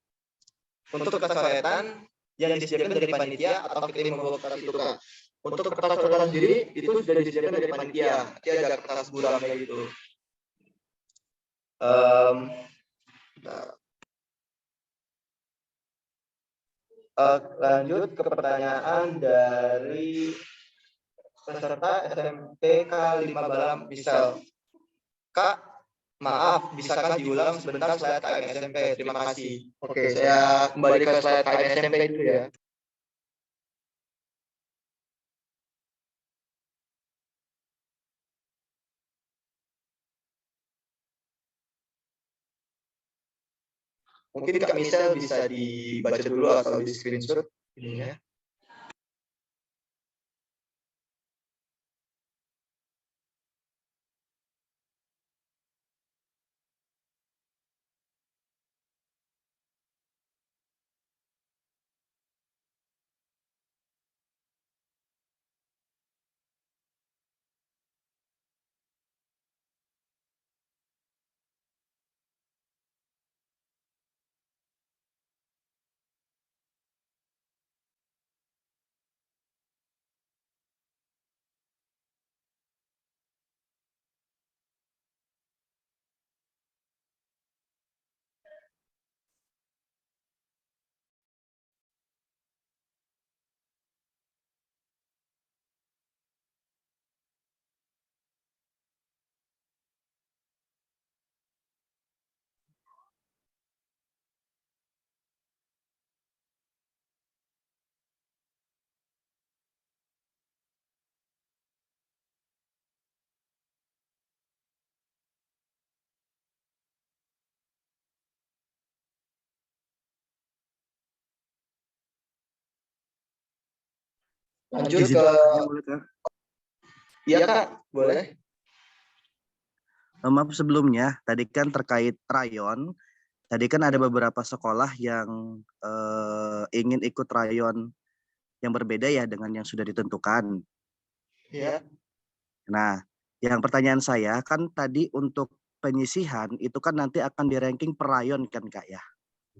untuk kecoretan yang disediakan dari panitia atau kita yang membawa kertas itu Kak? Untuk kertas coretan sendiri, itu sudah disediakan dari panitia, nanti ada kertas buramnya gitu. Lanjut ke pertanyaan dari peserta SMP K5 Balam misal. Kak, maaf, bisakah diulang sebentar slide KM SMP? Terima kasih. Oke, saya kembali ke slide KM SMP dulu ya. Mungkin Kak Misel bisa dibaca dulu atau di screenshot ininya. Lanjut ke... Iya Kak, boleh. Maaf sebelumnya, tadi kan terkait rayon, tadi kan ada beberapa sekolah yang ingin ikut rayon yang berbeda ya dengan yang sudah ditentukan. Iya. Nah, yang pertanyaan saya kan tadi untuk penyisihan itu kan nanti akan di-ranking per rayon kan Kak ya?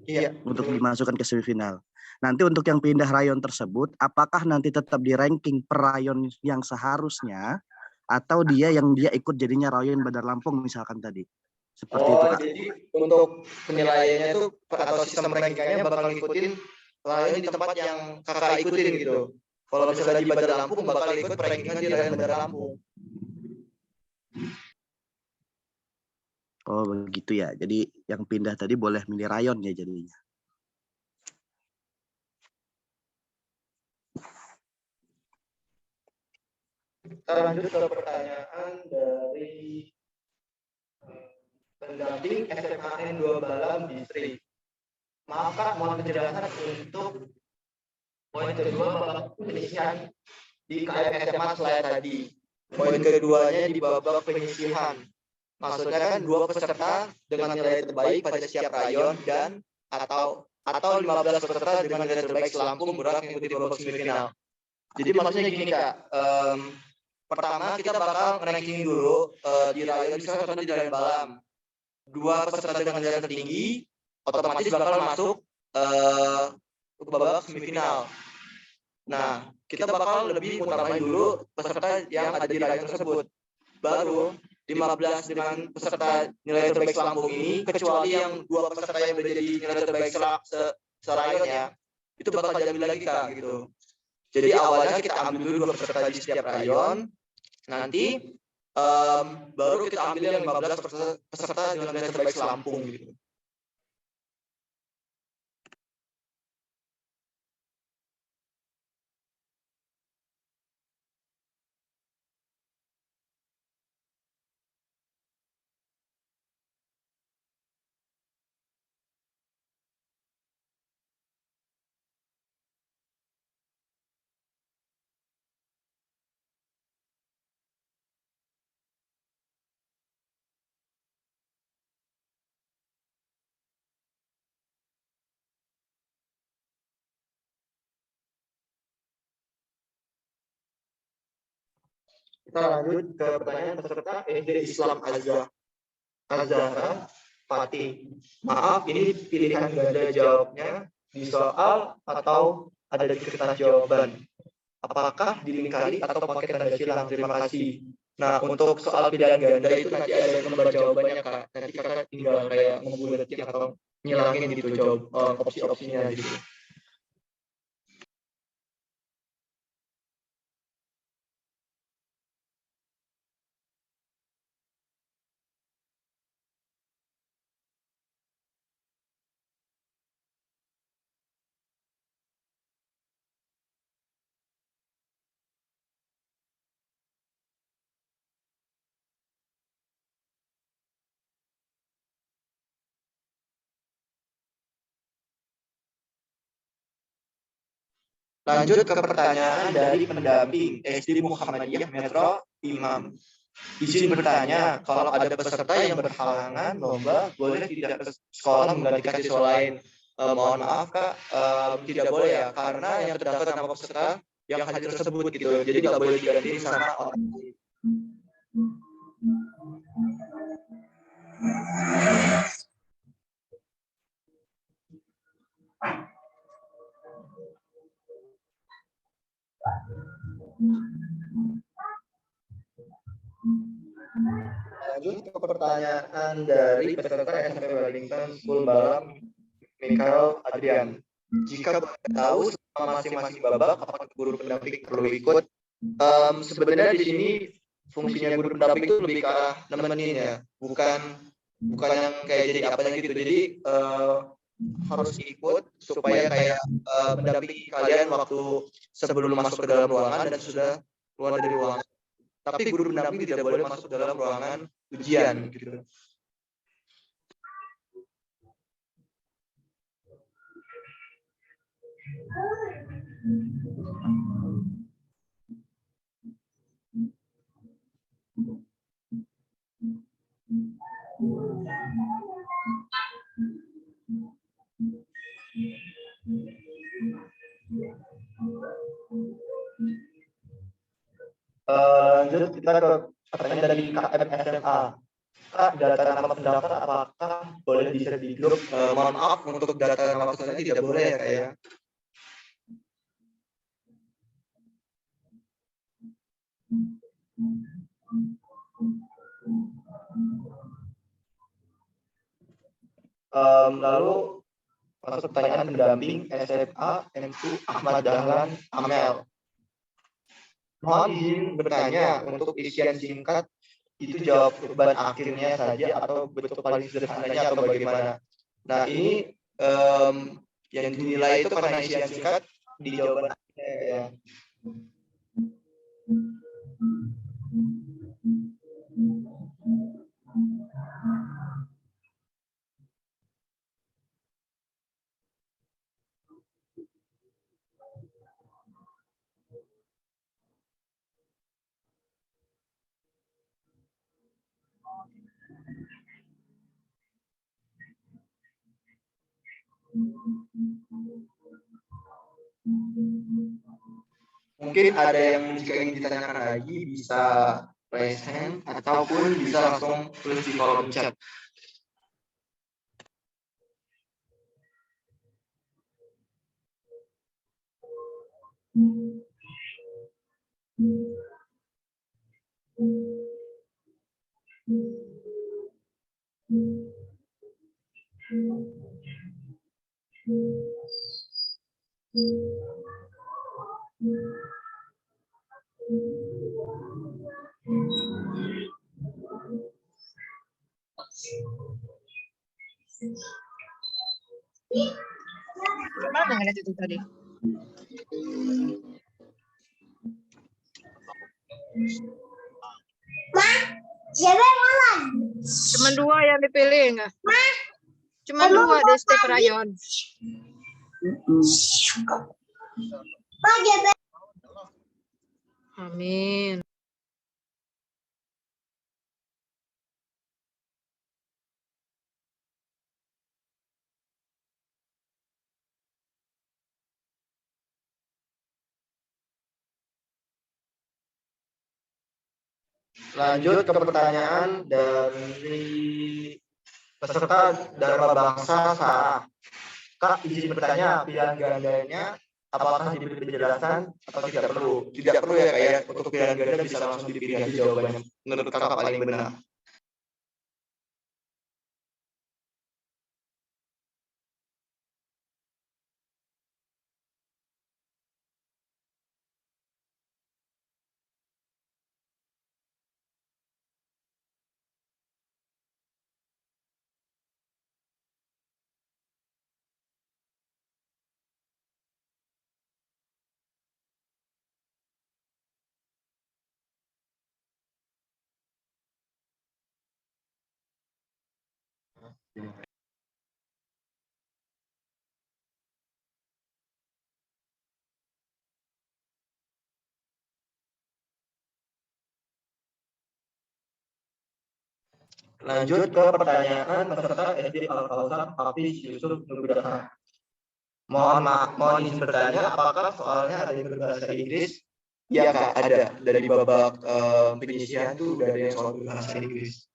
Iya. Untuk dimasukkan ke semifinal. Nanti untuk yang pindah rayon tersebut, apakah nanti tetap di-ranking per rayon yang seharusnya atau dia ikut jadinya rayon Bandar Lampung misalkan tadi? Seperti itu Kak. Jadi untuk penilaiannya itu atau sistem rankingnya bakal ngikutin rayon di tempat yang kakak ikutin gitu. Kalau misalnya di Bandar Lampung bakal ikut rankingan di rayon Bandar Lampung. Oh begitu ya. Jadi yang pindah tadi boleh milih rayon ya jadinya. Kita lanjut ke pertanyaan dari pendamping SMAN 2 Balam Distrik. Maaf Kak, mohon penjelasan untuk poin kedua babak penyisihan di KM SMA slide tadi. Poin keduanya di babak penyisihan. Maksudnya kan dua peserta dengan nilai terbaik pada setiap rayon dan atau 15 peserta dengan nilai terbaik Lampung berhak mengikuti babak semifinal. Jadi maksudnya gini Kak, pertama kita bakal ranking dulu di rayon, misalnya contohnya di rayon Balam. Dua peserta dengan nilai tertinggi otomatis bakal masuk ke babak semifinal. Nah, kita bakal lebih utamain dulu peserta yang ada di rayon tersebut. Baru 15 dengan peserta nilai terbaik Lampung ini, kecuali yang dua peserta yang udah jadi nilai terbaik serayon ya, itu bakal diambil lagi Kak gitu. Jadi awalnya kita ambil dulu dua peserta di setiap rayon, nanti baru kita ambil yang 15 peserta dengan nilai terbaik Lampung gitu. Kita lanjut ke pertanyaan peserta SD Islam Azhara Fatih. Maaf, ini pilihan ganda jawabnya di soal atau ada di kertas jawaban. Apakah dilingkari atau pakai tanda silang? Terima kasih. Nah, untuk soal pilihan ganda itu nanti ada lembar jawabannya Kak. Nanti Kakak tinggal kayak ngebuletin atau nyilangin gitu jawab opsi-opsinya gitu. Lanjut ke pertanyaan dari pendamping SD Muhammadiyah Metro Imam. Izin bertanya, kalau ada peserta yang berhalangan lomba, boleh tidak ke sekolah menggantikan siswa lain? Mohon maaf Kak, tidak boleh ya, karena yang terdaftar nama peserta yang hadir tersebut gitu. Jadi nggak boleh diganti sama orang lain. Lanjut ke pertanyaan dari peserta SMP Wellington School Balam Mikael Adrian. Jika boleh tahu selama masing-masing babak apakah guru pendamping perlu ikut? Sebenarnya di sini fungsinya guru pendamping itu lebih ke arah nemenin ya, bukan yang kayak jadi apanya gitu. Jadi harus ikut supaya kayak mendampingi kalian waktu sebelum masuk ke dalam ruangan dan sudah keluar dari ruangan. Tapi guru pendamping tidak boleh masuk dalam ruangan ujian gitu. Lanjut kita ke pertanyaan dari KM SMA. Kak, data nama pendaftar apakah boleh bisa di grup? Mohon maaf untuk data nama peserta tidak boleh ya Kak ya. Lalu masuk pertanyaan pendamping SMA MU Ahmad Dahlan Amel. Mohon izin bertanya untuk isian singkat itu jawab beban akhirnya saja atau bentuk paling sederhananya atau bagaimana. Nah ini yang dinilai itu karena isian singkat di jawaban akhirnya ya. Mungkin ada yang jika ingin ditanyakan lagi bisa raise hand ataupun bisa langsung tulis di kolom chat. Mana ngeliat itu tadi? Cuman 2 yang dipilih enggak? Cuman 2 di setiap rayon. Amin. Lanjut ke pertanyaan dari peserta Dharma Bangsa Sarah. Kak, izin bertanya pilihan gandanya apakah diberi penjelasan atau tidak perlu? Tidak perlu ya Kak ya, untuk pilihan ganda bisa langsung dipilih aja jawabannya. Menurut Kakak paling benar. Lanjut ke pertanyaan peserta SD Al-Kausar Hafiz Yusuf Nurudana. Mohon izin bertanya, apakah soalnya ada yang berbahasa Inggris? Ya Kak, ada. Dari babak penyisian itu udah ada yang soal berbahasa Inggris.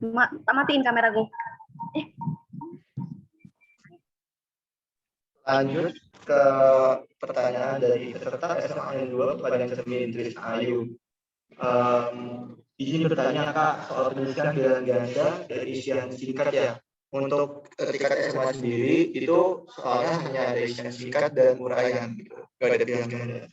Tak matiin kamera gue. Lanjut ke pertanyaan dari peserta SMA yang 2 Padang Cermin Tris Ayu. Izin bertanya Kak soal penyisihan pilihan ganda dari isian singkat ya. Untuk tingkat SMA sendiri itu soalnya hanya ada isian singkat dan uraian gitu. Gak ada pilihan ganda.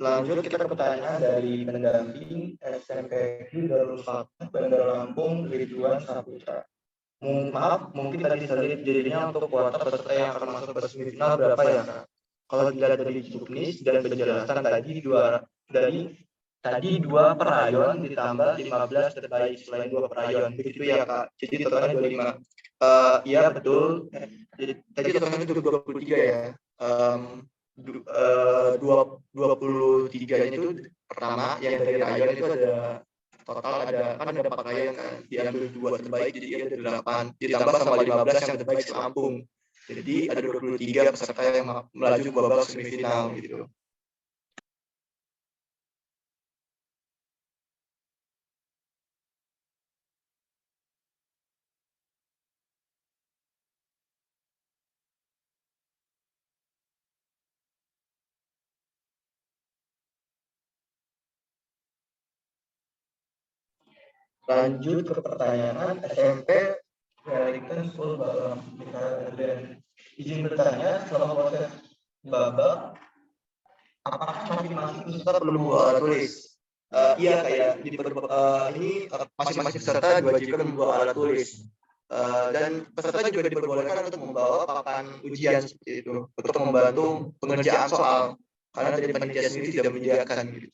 Lanjut kita ke pertanyaan dari pendamping SMPQ Darul Fatah Bandar Lampung Ridwan Saputra. Maaf, mungkin tadi saya lihat jadinya untuk kuota peserta yang akan masuk ke semifinal berapa ya Kak? Kalau dilihat dari juknis dan penjelasan tadi dua perayon ditambah 15 terbaik selain 2 perayon, begitu ya Kak? Jadi totalnya 25. Iya betul. Jadi tadi totalnya itu 23 ya. 23-nya itu pertama yang dari rayon itu ada total ada 4 rayon kan, diambil 2 terbaik jadi ada 8 ditambah sama 15 yang terbaik di Lampung, jadi ada 23 peserta yang melaju ke babak semifinal gitu. Lanjut ke pertanyaan SMP Wellington School Balam. Izin bertanya, selama proses babak, apakah masing-masing peserta perlu membawa alat tulis? Iya, kayak ini masing-masing peserta diwajibkan membawa alat tulis. Dan peserta juga diperbolehkan untuk membawa papan ujian seperti itu, untuk membantu pengerjaan soal, karena dari panitia sendiri tidak menyediakan gitu.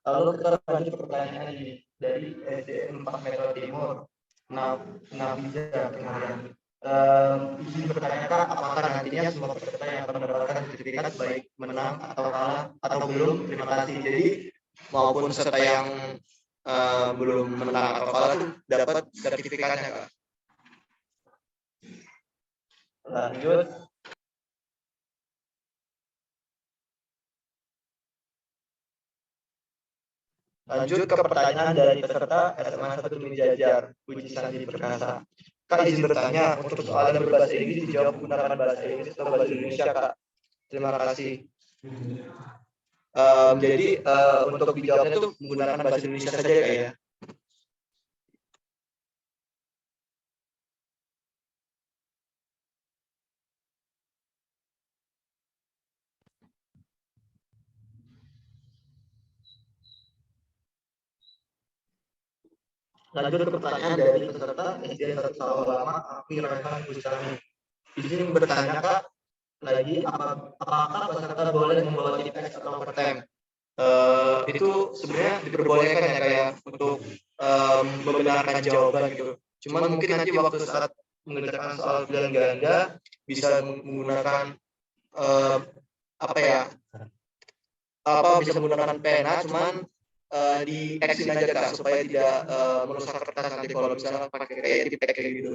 Lalu kita lanjut ke pertanyaan ini dari SDN 4 Metro Timur, Nabiza kemarin. Izin bertanya Kak, apakah nantinya semua peserta yang akan mendapatkan sertifikat baik menang atau kalah atau belum? Terima kasih. Jadi maupun peserta yang belum menang atau kalah itu dapat sertifikatnya Kak. Lanjut. Lanjut ke pertanyaan dari peserta SMA 1 Mijajar, Puji Sandi Perkasa. Kak izin bertanya, untuk soal yang berbahasa Inggris dijawab menggunakan bahasa Inggris atau bahasa Indonesia Kak? Terima kasih. Jadi untuk dijawabnya itu menggunakan bahasa Indonesia saja Kak ya. Lanjut ke pertanyaan dari peserta SDN 1 Sawah Lama, Api Raihan Bustami. Izin bertanya Kak, lagi apakah peserta boleh membawa tips atau overtime? Itu sebenarnya diperbolehkan ya kayak untuk membenarkan jawaban gitu. Cuman mungkin nanti waktu saat mengerjakan soal pilihan ganda bisa menggunakan bisa menggunakan pena, cuman di X-in aja Kak, supaya tidak merusak kertas nanti kalau misalnya pakai kayak di pack kayak gitu.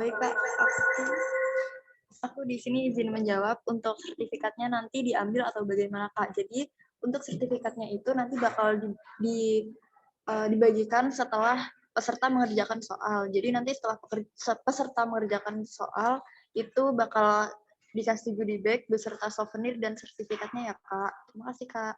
Baik Kak, aku di sini izin menjawab. Untuk sertifikatnya nanti diambil atau bagaimana Kak? Jadi untuk sertifikatnya itu nanti bakal dibagikan setelah peserta mengerjakan soal. Jadi nanti setelah peserta mengerjakan soal itu bakal dikasih goodie bag beserta souvenir dan sertifikatnya ya Kak. Terima kasih Kak.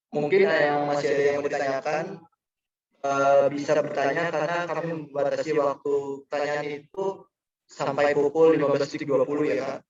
Mungkin yang masih ada yang mau ditanyakan, bisa bertanya karena kami membatasi waktu pertanyaan itu sampai pukul 15.20 ya Kak.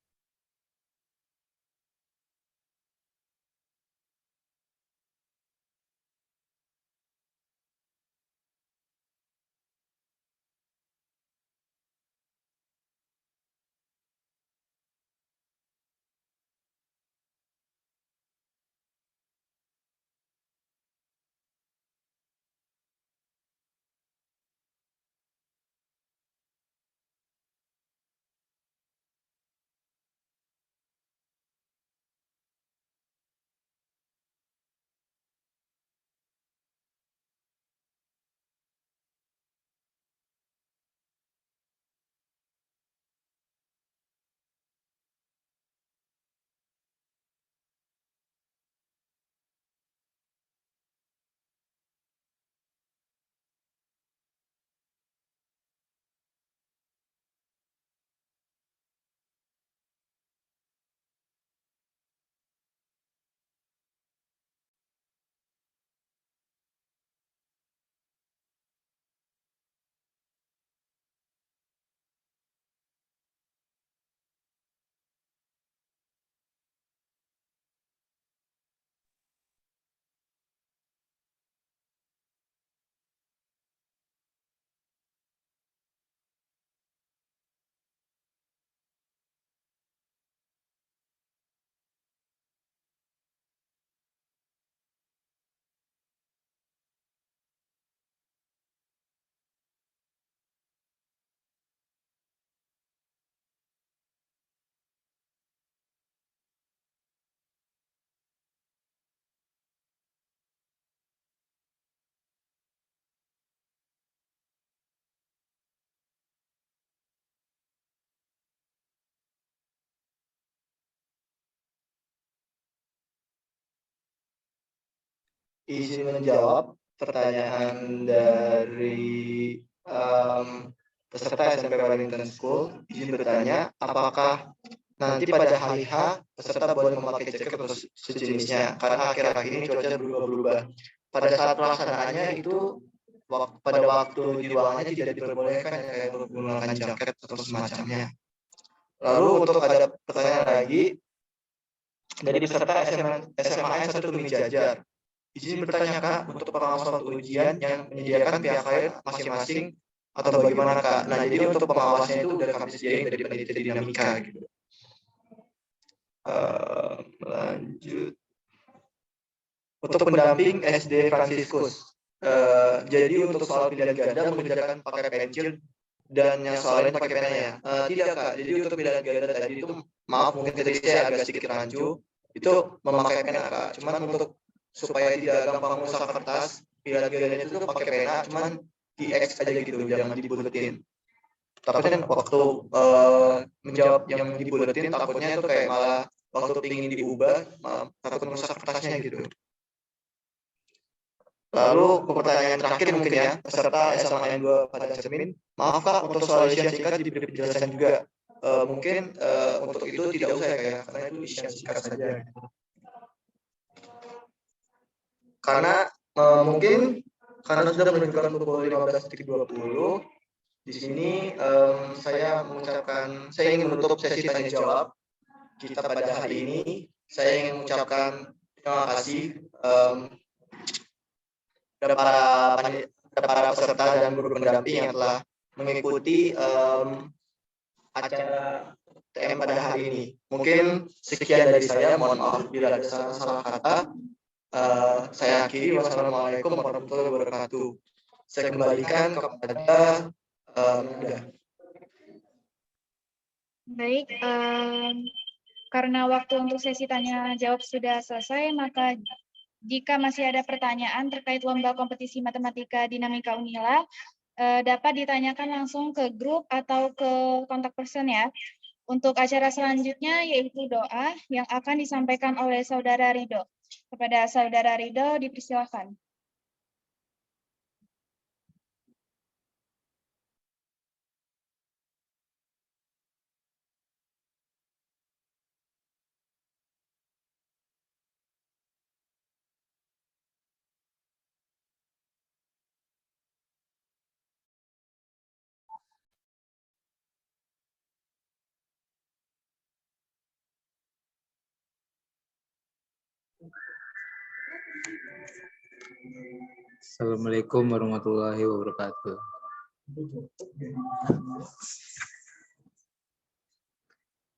Izin menjawab pertanyaan dari peserta SMP Wellington School. Izin bertanya, apakah nanti pada hari H peserta boleh memakai jaket atau sejenisnya? Karena akhir-akhir ini cuaca berubah-ubah. Pada saat pelaksanaannya itu pada waktu di ruangannya tidak diperbolehkan kayak menggunakan jaket atau semacamnya. Lalu untuk ada pertanyaan lagi dari peserta SMA 1 Tumi Jajar. Izin bertanya Kak, untuk pengawasan waktu ujian yang menyediakan pihak lain masing-masing atau bagaimana Kak? Nah jadi untuk pengawasnya itu udah kami sediain dari panitia dinamika gitu. Lanjut. Untuk pendamping SD Fransiskus. Jadi untuk soal pilihan ganda mengerjakan pakai pensil dan yang soal lain pakai pena ya. Tidak Kak, jadi untuk pilihan ganda tadi itu maaf mungkin tadi saya agak sedikit rancu, itu memakai pena Kak. Cuman untuk supaya tidak gampang merusak kertas, pilihan gandanya itu pakai pena, cuman di X aja gitu, jangan dibuletin. Tapi kan waktu menjawab yang dibuletin takutnya itu kayak malah waktu ingin diubah, takut merusak kertasnya gitu. Lalu pertanyaan terakhir mungkin ya, peserta SMA yang 2 pada cermin. Maaf Kak, untuk soal isian singkat diberi penjelasan juga. Mungkin untuk itu tidak usah ya Kak ya, karena itu isian singkat saja. Karena mungkin karena sudah menunjukkan pukul 15.20, di sini saya ingin menutup sesi tanya jawab kita pada hari ini. Saya ingin mengucapkan terima kasih kepada para peserta dan guru pendamping yang telah mengikuti acara TM pada hari ini. Mungkin sekian dari saya. Mohon maaf bila ada salah kata. Saya akhiri. Wassalamualaikum warahmatullahi wabarakatuh. Saya kembalikan kepada Baik, karena waktu untuk sesi tanya jawab sudah selesai, maka jika masih ada pertanyaan terkait lomba kompetisi matematika dinamika Unila, dapat ditanyakan langsung ke grup atau ke kontak person ya. Untuk acara selanjutnya yaitu doa yang akan disampaikan oleh Saudara Ridho. Kepada Saudara Ridho dipersilakan. Assalamualaikum warahmatullahi wabarakatuh.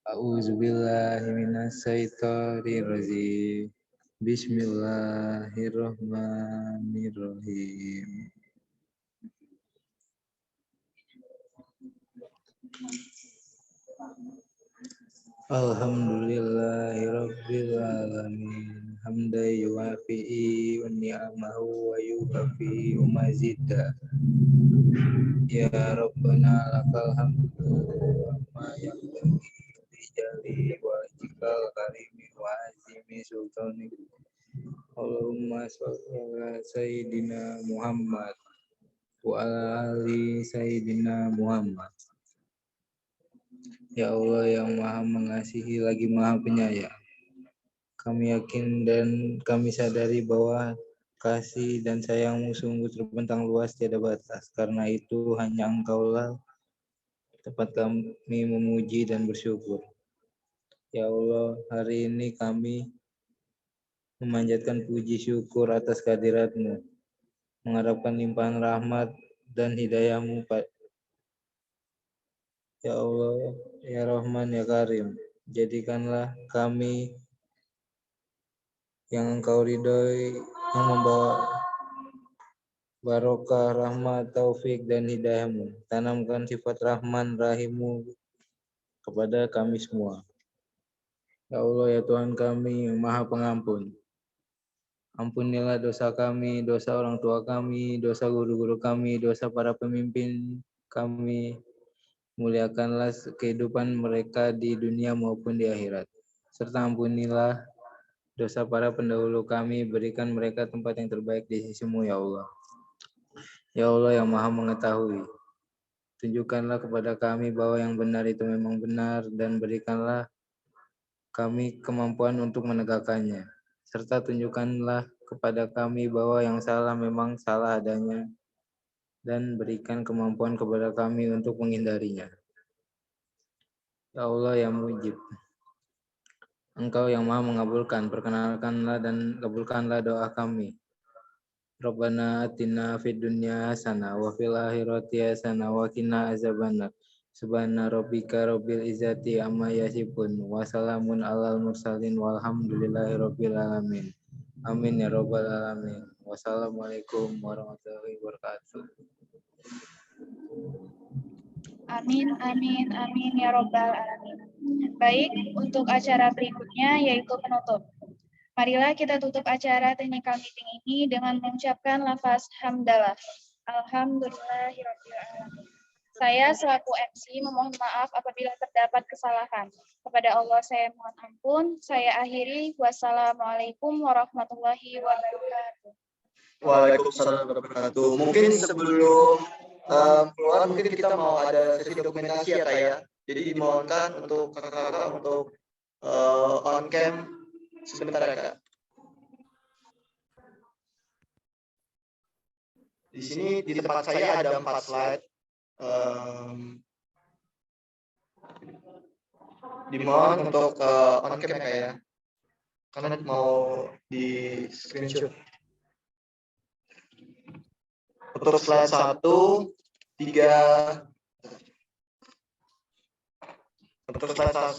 A'udzubillahi minasyaitonirrajim. Bismillahirrahmanirrahim. Alhamdulillahirabbil alamin. Hamdan yuwafi'i wa ni'amahu wa yukafi mazida. Ya Rabbana lakal hamdu amma yanbaghi li jalali wajhikal karimi wa azimi sultanik. Allahumma shalli ala sayyidina Muhammad wa ala ali sayyidina Muhammad. Ya Allah yang Maha Mengasihi lagi Maha Penyayang, kami yakin dan kami sadari bahwa kasih dan sayang-Mu sungguh terbentang luas tiada batas. Karena itu hanya Engkaulah tempat kami memuji dan bersyukur. Ya Allah, hari ini kami memanjatkan puji syukur atas kehadirat-Mu, mengharapkan limpahan rahmat dan hidayah-Mu. Ya Allah, ya Rahman, ya Karim, jadikanlah kami yang Engkau ridhoi, yang membawa barokah, rahmat, taufik, dan hidayah-Mu. Tanamkan sifat Rahman, Rahim-Mu kepada kami semua. Ya Allah, ya Tuhan kami, yang Maha Pengampun. Ampunilah dosa kami, dosa orang tua kami, dosa guru-guru kami, dosa para pemimpin kami. Muliakanlah kehidupan mereka di dunia maupun di akhirat. Serta ampunilah dosa para pendahulu kami, berikan mereka tempat yang terbaik di sisi-Mu, ya Allah. Ya Allah yang Maha Mengetahui, tunjukkanlah kepada kami bahwa yang benar itu memang benar dan berikanlah kami kemampuan untuk menegakkannya. Serta tunjukkanlah kepada kami bahwa yang salah memang salah adanya dan berikan kemampuan kepada kami untuk menghindarinya. Ya Allah yang Mujib, Engkau yang Maha Mengabulkan, perkenalkanlah dan kabulkanlah doa kami. Rabbana atina fid dunya hasanah wa fil akhirati hasanah wa qina azabannar. Subhana rabbika rabbil izzati amma yasifun wa salamun alal mursalin walhamdulillahi rabbil alamin. Amin ya rabbal alamin. Wassalamualaikum warahmatullahi wabarakatuh. Amin, amin, amin ya Rabbal alamin. Baik, untuk acara berikutnya yaitu penutup. Marilah kita tutup acara technical meeting ini dengan mengucapkan lafaz hamdalah. Alhamdulillahirabbil alamin. Saya selaku MC memohon maaf apabila terdapat kesalahan. Kepada Allah saya mohon ampun. Saya akhiri. Wassalamualaikum warahmatullahi wabarakatuh. Waalaikumsalam warahmatullahi wabarakatuh. Mungkin sebelum keluar, mungkin kita mau ada sesi dokumentasi ya Kak ya. Jadi dimohonkan untuk kakak-kakak untuk on cam sebentar ya Kak. Di sini di tempat saya ada 4 slide. Dimohon untuk on cam ya Kak ya. Karena mau di screenshot. Untuk slide 1, 3. Untuk slide 1,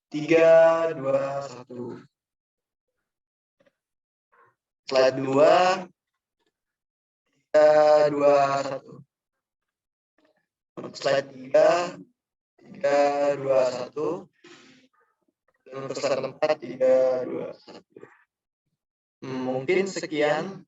3, 2, 1. Slide 2, 3, 2, 1. Untuk slide 3, 3, 2, 1. Dan untuk slide 4, 3, 2, 1. Mungkin sekian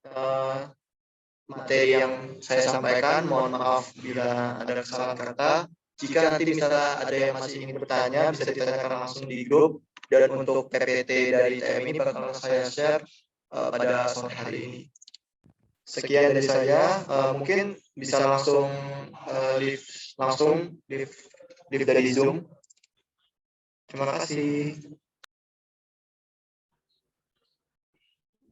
materi yang saya sampaikan. Mohon maaf bila ada kesalahan kata. Jika nanti misalnya ada yang masih ingin bertanya, bisa ditanyakan langsung di grup. Dan untuk PPT dari TM ini bakal saya share pada sore hari ini. Sekian dari saya. Mungkin bisa langsung live dari Zoom. Terima kasih.